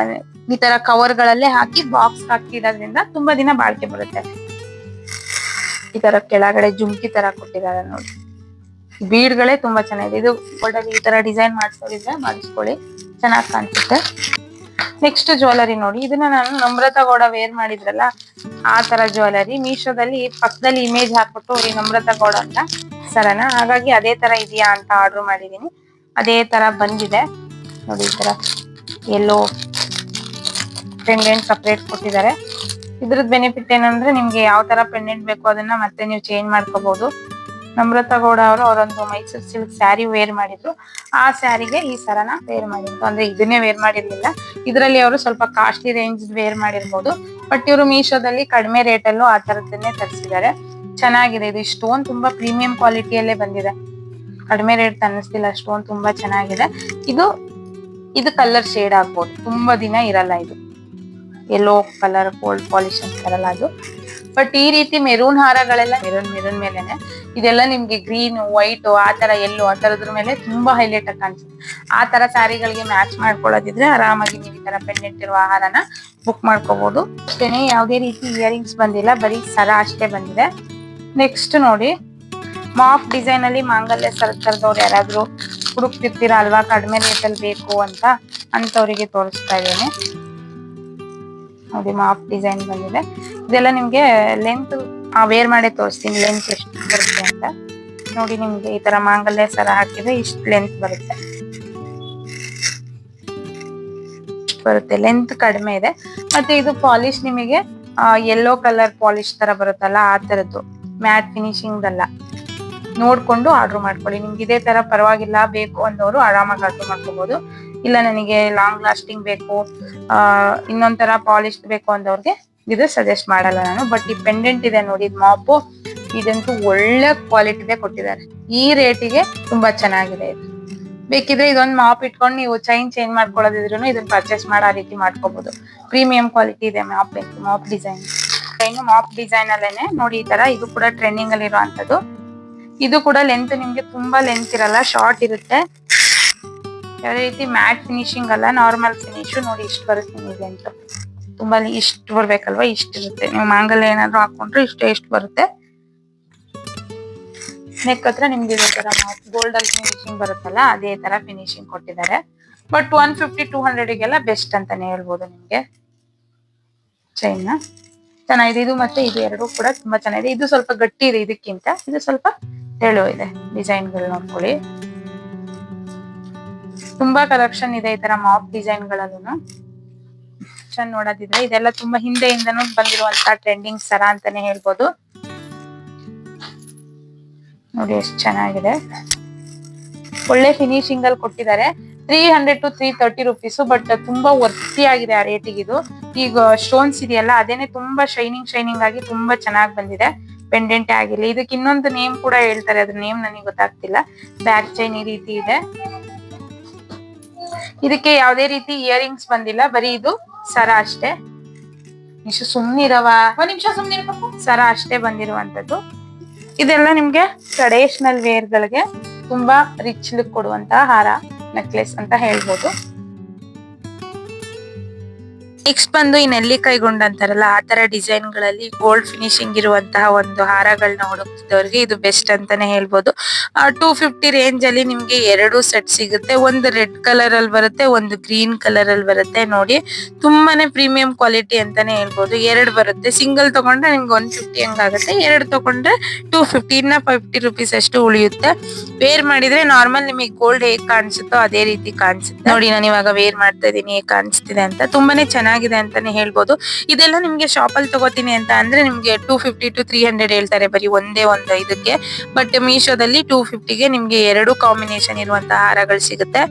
Speaker 1: ಈ ತರ ಕವರ್ ಗಳಲ್ಲೇ ಹಾಕಿ ಬಾಕ್ಸ್ ಹಾಕಿ ಇಡೋದ್ರಿಂದ ತುಂಬಾ ದಿನ ಬಾಳಿಕೆ ಬರುತ್ತೆ. ಈ ತರ ಕೆಳಗಡೆ ಜುಮ್ಕಿ ತರ ಕೊಟ್ಟಿದ್ದಾರೆ ನೋಡಿ, ಬೀಡ್ಗಳೇ ತುಂಬಾ ಚೆನ್ನಾಗಿದೆ. ಇದು ಗೋಲ್ಡಲ್ಲಿ ಈ ತರ ಡಿಸೈನ್ ಮಾಡಿಸ್ಕೊಂಡಿದ್ರೆ ಮಾಡಿಸ್ಕೊಳ್ಳಿ, ಚೆನ್ನಾಗಿ ಕಾಣಿಸುತ್ತೆ. ನೆಕ್ಸ್ಟ್ ಜ್ಯುವೆಲರಿ ನೋಡಿ, ಇದನ್ನ ನಾನು ನಮ್ರತಾ ಗೌಡ ವೇರ್ ಮಾಡಿದ್ರಲ್ಲ ಆ ತರ ಜ್ಯುವೆಲರಿ. ಮೀಶೋದಲ್ಲಿ ಪಕ್ಕದಲ್ಲಿ ಇಮೇಜ್ ಹಾಕ್ಬಿಟ್ಟು ಈ ನಮ್ರತಾ ಗೌಡ ಅಂತ ಸರನಾ, ಹಾಗಾಗಿ ಅದೇ ತರ ಇದೆಯಾ ಅಂತ ಆರ್ಡರ್ ಮಾಡಿದೀನಿ. ಅದೇ ತರ ಬಂದಿದೆ ನೋಡಿ. ಈ ತರ ಎಲ್ಲೋ ಪೆಂಡೆಂಟ್ ಸಪರೇಟ್ ಕೊಟ್ಟಿದ್ದಾರೆ. ಇದ್ರದ್ ಬೆನಿಫಿಟ್ ಏನಂದ್ರೆ ನಿಮ್ಗೆ ಯಾವ ತರ ಪೆಂಡೆಂಟ್ ಬೇಕು ಅದನ್ನ ಮತ್ತೆ ನೀವು ಚೇಂಜ್ ಮಾಡ್ಕೋಬಹುದು. ನಮ್ರತಾ ಗೌಡ ಅವರು ಅವರೊಂದು ಮೈಸೂರು ಸಿಲ್ಕ್ ಸ್ಯಾರಿ ವೇರ್ ಮಾಡಿದ್ರು, ಆ ಸ್ಯಾರಿಗೆ ಈ ಸರನ ವೇರ್ ಮಾಡಿದ್ರು. ಅಂದ್ರೆ ಇದನ್ನೇ ವೇರ್ ಮಾಡಿರ್ಲಿಲ್ಲ, ಇದರಲ್ಲಿ ಅವರು ಸ್ವಲ್ಪ ಕಾಸ್ಟ್ಲಿ ರೇಂಜ್ ವೇರ್ ಮಾಡಿರ್ಬೋದು. ಬಟ್ ಇವರು ಮೀಶೋದಲ್ಲಿ ಕಡಿಮೆ ರೇಟ್ ಅಲ್ಲೂ ಆ ತರದನ್ನೇ ತರಿಸಿದ್ದಾರೆ. ಚೆನ್ನಾಗಿದೆ. ಇದು ಸ್ಟೋನ್ ತುಂಬಾ ಪ್ರೀಮಿಯಂ ಕ್ವಾಲಿಟಿಯಲ್ಲೇ ಬಂದಿದೆ, ಕಡಿಮೆ ರೇಟ್ ಅನ್ನಿಸ್ತಿಲ್ಲ. ಸ್ಟೋನ್ ತುಂಬಾ ಚೆನ್ನಾಗಿದೆ. ಇದು ಕಲರ್ ಶೇಡ್ ಆಗ್ಬೋದು, ತುಂಬಾ ದಿನ ಇರಲ್ಲ. ಇದು ಯೆಲ್ಲೋ ಕಲರ್ ಗೋಲ್ಡ್ ಪಾಲಿಶ್ ಅಂತಾರಲ್ಲ ಅದು. ಬಟ್ ಈ ರೀತಿ ಮೆರೂನ್ ಹಾರಗಳೆಲ್ಲ ಮೆರೂನ್ ಮೇಲೆನೆ, ಇದೆಲ್ಲ ನಿಮ್ಗೆ ಗ್ರೀನ್, ವೈಟ್ ಆ ತರ ಎಲ್ಲೋ ಆ ತರದ್ರ ಮೇಲೆ ತುಂಬಾ ಹೈಲೈಟ್ ಆಗಿ ಕಾಣಿಸುತ್ತೆ. ಆ ತರ ಸ್ಯಾರಿಗಳಿಗೆ ಮ್ಯಾಚ್ ಮಾಡ್ಕೊಳ್ಳೋದಿದ್ರೆ ಆರಾಮಾಗಿ ನೀವು ಈ ತರ ಪೆಂಡೆಂಟ್ ಇರುವ ಹಾರನ ಬುಕ್ ಮಾಡ್ಕೋಬಹುದು. ಅಷ್ಟೇನೆ, ಯಾವುದೇ ರೀತಿ ಇಯರಿಂಗ್ಸ್ ಬಂದಿಲ್ಲ, ಬರೀ ಸರ ಅಷ್ಟೇ ಬಂದಿದೆ. ನೆಕ್ಸ್ಟ್ ನೋಡಿ, ಮಾಫ್ ಡಿಸೈನ್ ಅಲ್ಲಿ ಮಾಂಗಲ್ಯ ಸರ ತರದವ್ರು ಯಾರಾದ್ರೂ ಹುಡುಕ್ತಿರ್ತೀರಾ ಅಲ್ವಾ, ಕಡಿಮೆ ರೇಟ್ ಅಲ್ಲಿ ಬೇಕು ಅಂತ, ಅಂತವ್ರಿಗೆ ತೋರಿಸ್ತಾ ಇದ್ದೇನೆ. ನೋಡಿ ಮಾಪ್ ಡಿಸೈನ್ ಬಂದಿದೆ. ಇದೆಲ್ಲ ನಿಮ್ಗೆ ಲೆಂತ್ ವೇರ್ ಮಾಡೇ ತೋರಿಸ್ತೀನಿ ಲೆಂತ್ ಎಷ್ಟು ಬರುತ್ತೆ ಅಂತ. ನೋಡಿ ನಿಮ್ಗೆ ಈ ತರ ಮಾಂಗಲ್ಯ ಸರ ಹಾಕಿದ್ರೆ ಇಷ್ಟು ಲೆಂತ್ ಬರುತ್ತೆ. ಬರುತ್ತೆ ಲೆಂತ್ ಕಡಿಮೆ ಇದೆ. ಮತ್ತೆ ಇದು ಪಾಲಿಶ್ ನಿಮಗೆ ಯೆಲ್ಲೋ ಕಲರ್ ಪಾಲಿಶ್ ತರ ಬರುತ್ತಲ್ಲ ಆ ತರದ್ದು, ಮ್ಯಾಟ್ ಫಿನಿಶಿಂಗ್ ಅಲ್ಲ. ನೋಡ್ಕೊಂಡು ಆರ್ಡರ್ ಮಾಡ್ಕೊಳ್ಳಿ. ನಿಮ್ಗೆ ಇದೇ ತರ ಪರವಾಗಿಲ್ಲ ಬೇಕು ಅಂದವರು ಆರಾಮಾಗಿ ಆರ್ಡರ್ ಮಾಡ್ಕೋಬಹುದು. ಇಲ್ಲ ನನಗೆ ಲಾಂಗ್ ಲಾಸ್ಟಿಂಗ್ ಬೇಕು, ಇನ್ನೊಂದ್ ತರ ಪಾಲಿಶ್ ಬೇಕು ಅಂದವ್ರಿಗೆ ಇದು ಸಜೆಸ್ಟ್ ಮಾಡಲ್ಲ ನಾನು. ಬಟ್ ಈ ಪೆಂಡೆಂಟ್ ಇದೆ ನೋಡಿ, ಮಾಪು ಇದಂತೂ ಒಳ್ಳೆ ಕ್ವಾಲಿಟಿದೇ ಕೊಟ್ಟಿದ್ದಾರೆ. ಈ ರೇಟಿಗೆ ತುಂಬಾ ಚೆನ್ನಾಗಿದೆ ಇದು. ಬೇಕಿದ್ರೆ ಇದೊಂದು ಮಾಪ್ ಇಟ್ಕೊಂಡು ನೀವು ಚೈನ್ ಚೇಂಜ್ ಮಾಡ್ಕೊಳ್ಳೋದಿದ್ರು ಇದನ್ನ ಪರ್ಚೇಸ್ ಮಾಡೋ ರೀತಿ ಮಾಡ್ಕೋಬಹುದು. ಪ್ರೀಮಿಯಂ ಕ್ವಾಲಿಟಿ ಇದೆ ಮಾಪ್ ಡಿಸೈನ್. ಇನ್ನು ಮಾಪ್ ಡಿಸೈನ್ ಅಲ್ಲೇನೆ ನೋಡಿ ಈ ತರ ಇದು ಕೂಡ ಟ್ರೆಂಡಿಂಗ್ ಅಲ್ಲಿ ಇರುವಂತದ್ದು. ಇದು ಕೂಡ ಲೆಂತ್ ನಿಮ್ಗೆ ತುಂಬಾ ಲೆಂತ್ ಇರಲ್ಲ, ಶಾರ್ಟ್ ಇರುತ್ತೆ. ಯಾವುದೇ ರೀತಿ ಮ್ಯಾಟ್ ಫಿನಿಶಿಂಗ್ ಅಲ್ಲ, ನಾರ್ಮಲ್ ಫಿನಿಶ್. ನೋಡಿ ಇಷ್ಟು ಬರುತ್ತೆ ನಿಮಗೆ ಲೆಂತ್. ತುಂಬಾ ಇಷ್ಟು ಬರ್ಬೇಕಲ್ವಾ, ಇಷ್ಟು ಇರುತ್ತೆ. ನೀವು ಮಾಂಗಲ್ಯ ಏನಾದ್ರು ಹಾಕೊಂಡ್ರೆ ಎಷ್ಟು ಬರುತ್ತೆ. ನೆಕ್ ಹತ್ರ ನಿಮ್ಗೆ ಇದೇ ತರ ಗೋಲ್ಡ್ ಅಲ್ಲಿ ಫಿನಿಶಿಂಗ್ ಬರುತ್ತಲ್ಲ ಅದೇ ತರ ಫಿನಿಶಿಂಗ್ ಕೊಟ್ಟಿದ್ದಾರೆ. ಬಟ್ 150-200 ಗೆಲ್ಲ ಬೆಸ್ಟ್ ಅಂತಾನೆ ಹೇಳ್ಬೋದು ನಿಮ್ಗೆ. ಚೈನ್ ಚೆನ್ನಾಗಿದೆ ಇದು, ಮತ್ತೆ ಇದು ಎರಡು ಕೂಡ ತುಂಬಾ ಚೆನ್ನಾಗಿದೆ. ಇದು ಸ್ವಲ್ಪ ಗಟ್ಟಿ ಇದೆ ಇದಕ್ಕಿಂತ, ಇದು ಸ್ವಲ್ಪ ತೆಳು ಇದೆ. ಡಿಸೈನ್ ಗಳು ನೋಡ್ಕೊಳ್ಳಿ, ತುಂಬಾ ಕಲೆಕ್ಷನ್ ಇದೆ ಈ ತರ ಮಾಪ್ ಡಿಸೈನ್ ಗಳಲ್ಲೂ. ಚೆಂದ ನೋಡೋದಿದ್ರೆ ಇದೆಲ್ಲ ತುಂಬಾ ಹಿಂದೆಯಿಂದನೂ ಬಂದಿರುವಂತ ಟ್ರೆಂಡಿಂಗ್ ಸರ ಅಂತಾನೆ ಹೇಳ್ಬೋದು. ನೋಡಿ ಎಷ್ಟು ಚೆನ್ನಾಗಿದೆ, ಒಳ್ಳೆ ಫಿನಿಶಿಂಗ್ ಅಲ್ಲಿ ಕೊಟ್ಟಿದ್ದಾರೆ. 300-330 ರುಪೀಸ್. ಬಟ್ ತುಂಬಾ ವರ್ತಿ ಆಗಿದೆ ಆ ರೇಟಿಗೆ ಇದು. ಈಗ ಸ್ಟೋನ್ಸ್ ಇದೆಯಲ್ಲ ಅದೇನೆ ತುಂಬಾ ಶೈನಿಂಗ್ ಆಗಿ ತುಂಬಾ ಚೆನ್ನಾಗಿ ಬಂದಿದೆ. ಪೆಂಡೆಂಟ್ ಆಗಿರ್ಲಿ, ಇದಕ್ಕೆ ಇನ್ನೊಂದು ನೇಮ್ ಕೂಡ ಹೇಳ್ತಾರೆ, ಅದ್ರ ನೇಮ್ ನನಗೆ ಗೊತ್ತಾಗ್ತಿಲ್ಲ. ಬ್ಯಾಕ್ ಚೈನ್ ಈ ರೀತಿ ಇದೆ. ಇದಕ್ಕೆ ಯಾವುದೇ ರೀತಿ ಇಯರಿಂಗ್ಸ್ ಬಂದಿಲ್ಲ, ಬರೀ ಇದು ಸರ ಅಷ್ಟೇ. ಸುಮ್ನಿರವ, ಒಂದ್ ನಿಮಿಷ ಸುಮ್ನಿರಪ್ಪ. ಸರ ಅಷ್ಟೇ ಬಂದಿರುವಂತದ್ದು. ಇದೆಲ್ಲ ನಿಮ್ಗೆ ಟ್ರೆಡಿಷನಲ್ ವೇರ್ ಗಳಿಗೆ ತುಂಬಾ ರಿಚ್ ಲುಕ್ ಕೊಡುವಂತಹ ಹಾರ, ನೆಕ್ಲೆಸ್ ಅಂತ ಹೇಳ್ಬೋದು. ನೆಕ್ಸ್ಟ್ ಬಂದು ಈ ನೆಲ್ಲಿಕಾಯಿ ಗುಂಡ್ ಅಂತಾರಲ್ಲ ಆ ತರ ಡಿಸೈನ್ ಗಳಲ್ಲಿ ಗೋಲ್ಡ್ ಫಿನಿಶಿಂಗ್ ಇರುವಂತಹ ಒಂದು ಹಾರಗಳನ್ನ ಹುಡುಕ್ತಿದ್ದವ್ರಿಗೆ ಇದು ಬೆಸ್ಟ್ ಅಂತಾನೆ ಹೇಳ್ಬೋದು. 250 ರೇಂಜ್ ಅಲ್ಲಿ ನಿಮ್ಗೆ ಎರಡು ಸೆಟ್ ಸಿಗುತ್ತೆ. ಒಂದು ರೆಡ್ ಕಲರ್ ಅಲ್ಲಿ ಬರುತ್ತೆ, ಒಂದು ಗ್ರೀನ್ ಕಲರ್ ಅಲ್ಲಿ ಬರುತ್ತೆ. ನೋಡಿ ತುಂಬಾನೇ ಪ್ರೀಮಿಯಂ ಕ್ವಾಲಿಟಿ ಅಂತಾನೆ ಹೇಳ್ಬೋದು. ಎರಡು ಬರುತ್ತೆ, ಸಿಂಗಲ್ ತಗೊಂಡ್ರೆ ನಿಮ್ಗೆ 150 ಹಂಗಾಗುತ್ತೆ, ಎರಡು ತಗೊಂಡ್ರೆ 250, ಇನ್ನ 50 ರುಪೀಸ್ ಅಷ್ಟು ಉಳಿಯುತ್ತೆ. ವೇರ್ ಮಾಡಿದ್ರೆ ನಾರ್ಮಲ್ ನಿಮಗೆ ಗೋಲ್ಡ್ ಹೇಗ್ ಕಾಣಿಸುತ್ತೋ ಅದೇ ರೀತಿ ಕಾಣಿಸುತ್ತೆ. ನೋಡಿ ನಾನು ಇವಾಗ ವೇರ್ ಮಾಡ್ತಾ ಇದೀನಿ, ಹೇಗ್ ಕಾಣಿಸ್ತಿದೆ ಅಂತ. ತುಂಬಾನೇ ಚೆನ್ನಾಗಿದೆ ಅಂತಾನೆ ಹೇಳ್ಬೋದು. ಇದೆಲ್ಲ ನಿಮ್ಗೆ ಶಾಪ್ ಅಲ್ಲಿ ತಗೋತೀನಿ ಅಂತ ಅಂದ್ರೆ ನಿಮ್ಗೆ 250-300 ಹೇಳ್ತಾರೆ ಬರೀ ಒಂದೇ ಒಂದು ಇದಕ್ಕೆ. ಬಟ್ ಮೀಶೋದಲ್ಲಿ 250ಗೆ ನಿಮ್ಗೆ ಎರಡು ಕಾಂಬಿನೇಷನ್ ಇರುವಂತಹ ಹಾರಗಳು ಸಿಗುತ್ತೆ.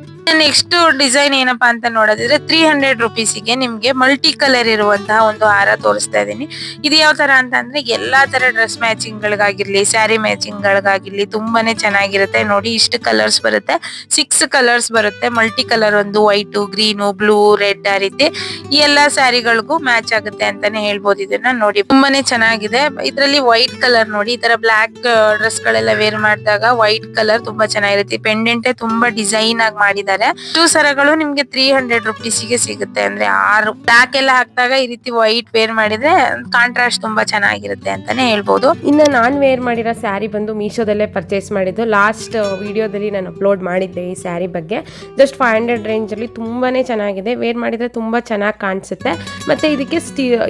Speaker 1: ನೆಕ್ಸ್ಟ್ ಡಿಸೈನ್ ಏನಪ್ಪಾ ಅಂತ ನೋಡೋದಿದ್ರೆ 300 ರುಪೀಸಿಗೆ ನಿಮ್ಗೆ ಮಲ್ಟಿ ಕಲರ್ ಇರುವಂತಹ ಒಂದು ಹಾರ ತೋರಿಸ್ತಾ ಇದೀನಿ. ಇದು ಯಾವ ತರ ಅಂತ ಅಂದ್ರೆ ಎಲ್ಲಾ ತರ ಡ್ರೆಸ್ ಮ್ಯಾಚಿಂಗ್ ಗಳಿಗಾಗಿರ್ಲಿ, ಸ್ಯಾರಿ ಮ್ಯಾಚಿಂಗ್ ಗಳಿಗಾಗಿರ್ಲಿ ತುಂಬಾನೇ ಚೆನ್ನಾಗಿರುತ್ತೆ. ನೋಡಿ ಇಷ್ಟು ಕಲರ್ಸ್ ಬರುತ್ತೆ, 6 ಕಲರ್ಸ್ ಬರುತ್ತೆ. ಮಲ್ಟಿ ಕಲರ್ ಒಂದು ವೈಟ್, ಗ್ರೀನು, ಬ್ಲೂ, ರೆಡ್ ಆ ರೀತಿ ಈ ಎಲ್ಲಾ ಸ್ಯಾರಿಗಳಿಗೂ ಮ್ಯಾಚ್ ಆಗುತ್ತೆ ಅಂತಾನೆ ಹೇಳ್ಬೋದು. ಇದನ್ನ ನೋಡಿ ತುಂಬಾನೇ ಚೆನ್ನಾಗಿದೆ. ಇದರಲ್ಲಿ ವೈಟ್ ಕಲರ್ ನೋಡಿ, ಈ ತರ ಬ್ಲಾಕ್ ಡ್ರೆಸ್ ಗಳೆಲ್ಲ ವೇರ್ ಮಾಡಿದಾಗ ವೈಟ್ ಕಲರ್ ತುಂಬಾ ಚೆನ್ನಾಗಿರುತ್ತೆ. ಪೆಂಡೆಂಟ್ ತುಂಬಾ ಡಿಸೈನ್ ಆಗಿ ಮಾಡಿದ್ದಾರೆ. ಸರಗಳು ನಿಮ್ಗೆ 300 ರುಪೀಸಿಗೆ ಸಿಗುತ್ತೆ. ಅಂದ್ರೆ 6 ಬ್ಲಾಕ್ ಎಲ್ಲ ಹಾಕಿದಾಗ ಈ ರೀತಿ ವೈಟ್ ವೇರ್ ಮಾಡಿದ್ರೆ ಕಾಂಟ್ರಾಸ್ಟ್ ತುಂಬಾ ಚೆನ್ನಾಗಿರುತ್ತೆ ಅಂತಾನೆ ಹೇಳ್ಬೋದು.
Speaker 2: ಇನ್ನು ನಾನ್ ವೇರ್ ಮಾಡಿರೋ ಸ್ಯಾರಿ ಬಂದು ಮೀಶೋದಲ್ಲೇ ಪರ್ಚೇಸ್ ಮಾಡಿದ್ದು. ಲಾಸ್ಟ್ ವಿಡಿಯೋದಲ್ಲಿ ನಾನು ಅಪ್ಲೋಡ್ ಮಾಡಿದ್ದೆ ಈ ಸ್ಯಾರಿ ಬಗ್ಗೆ. ಜಸ್ಟ್ 500 ರೇಂಜಲ್ಲಿ ತುಂಬಾ ಚೆನ್ನಾಗಿದೆ. ವೇರ್ ಮಾಡಿದರೆ ತುಂಬ ಚೆನ್ನಾಗಿ ಕಾಣಿಸುತ್ತೆ. ಮತ್ತು ಇದಕ್ಕೆ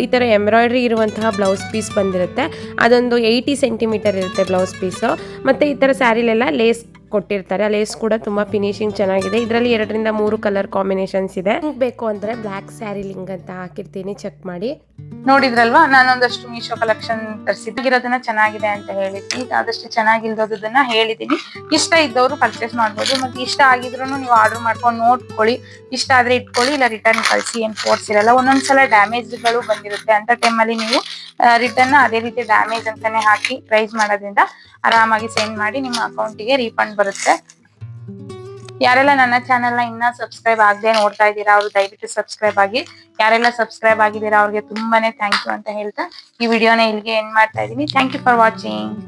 Speaker 2: ಈ ಥರ ಎಂಬ್ರಾಯ್ಡ್ರಿ ಇರುವಂತಹ ಬ್ಲೌಸ್ ಪೀಸ್ ಬಂದಿರುತ್ತೆ. ಅದೊಂದು 80 ಸೆಂಟಿಮೀಟರ್ ಇರುತ್ತೆ ಬ್ಲೌಸ್ ಪೀಸು. ಮತ್ತು ಈ ಥರ ಸ್ಯಾರಿಲೆಲ್ಲ ಲೇಸ್ ಕೊಟ್ಟಿರ್ತಾರೆ. ಆ ಲೇಸ್ ಕೂಡ ತುಂಬ ಫಿನಿಶಿಂಗ್ ಚೆನ್ನಾಗಿದೆ. ಇದರಲ್ಲಿ 2-3 ಕಲರ್ ಕಾಂಬಿನೇಷನ್ಸ್ ಇದೆ. ಬೇಕು ಅಂದರೆ ಬ್ಲ್ಯಾಕ್ ಸ್ಯಾರಿ ಲಿಂಕ್ ಅಂತ ಹಾಕಿರ್ತೀನಿ, ಚೆಕ್ ಮಾಡಿ.
Speaker 1: ನೋಡಿದ್ರಲ್ವಾ, ನಾನೊಂದಷ್ಟು ಮೀಶೋ ಕಲೆಕ್ಷನ್ ತರಿಸಿರೋದನ್ನ ಚೆನ್ನಾಗಿದೆ ಅಂತ ಹೇಳಿದ್ವಿ. ಆದಷ್ಟು ಚೆನ್ನಾಗಿಲ್ದೋದನ್ನ ಹೇಳಿದೀನಿ. ಇಷ್ಟ ಇದ್ದವರು ಪರ್ಚೇಸ್ ಮಾಡ್ಬೋದು. ಮತ್ತೆ ಇಷ್ಟ ಆಗಿದ್ರು ನೀವು ಆರ್ಡರ್ ಮಾಡ್ಕೊಂಡು ನೋಡ್ಕೊಳ್ಳಿ. ಇಷ್ಟ ಆದ್ರೆ ಇಟ್ಕೊಳ್ಳಿ, ಇಲ್ಲ ರಿಟರ್ನ್ ಕಳಿಸಿ, ಏನ್ ಫೋರ್ಸ್ ಇರಲ್ಲ. ಒಂದೊಂದ್ಸಲ ಡ್ಯಾಮೇಜ್ಗಳು ಬಂದಿರುತ್ತೆ. ಅಂತ ಟೈಮಲ್ಲಿ ನೀವು ರಿಟರ್ನ್ ಅದೇ ರೀತಿ ಡ್ಯಾಮೇಜ್ ಅಂತಾನೆ ಹಾಕಿ ಪ್ರೈಸ್ ಮಾಡೋದ್ರಿಂದ ಆರಾಮಾಗಿ ಸೆಂಡ್ ಮಾಡಿ ನಿಮ್ಮ ಅಕೌಂಟಿಗೆ ರೀಫಂಡ್ ಬರುತ್ತೆ. ಯಾರೆಲ್ಲ ನನ್ನ ಚಾನೆಲ್ ನ ಇನ್ನ ಸಬ್ಸ್ಕ್ರೈಬ್ ಆಗದೆ ನೋಡ್ತಾ ಇದ್ದೀರಾ ಅವರು ದಯವಿಟ್ಟು ಸಬ್ಸ್ಕ್ರೈಬ್ ಆಗಿ. ಯಾರೆಲ್ಲ ಸಬ್ಸ್ಕ್ರೈಬ್ ಆಗಿದ್ದೀರಾ ಅವ್ರಿಗೆ ತುಂಬಾನೇ ಥ್ಯಾಂಕ್ ಯು ಅಂತ ಹೇಳ್ತಾ ಈ ವಿಡಿಯೋನ ಇಲ್ಲಿಗೆ ಎಂಡ್ ಮಾಡ್ತಾ ಇದ್ದೀನಿ. Thank you for watching.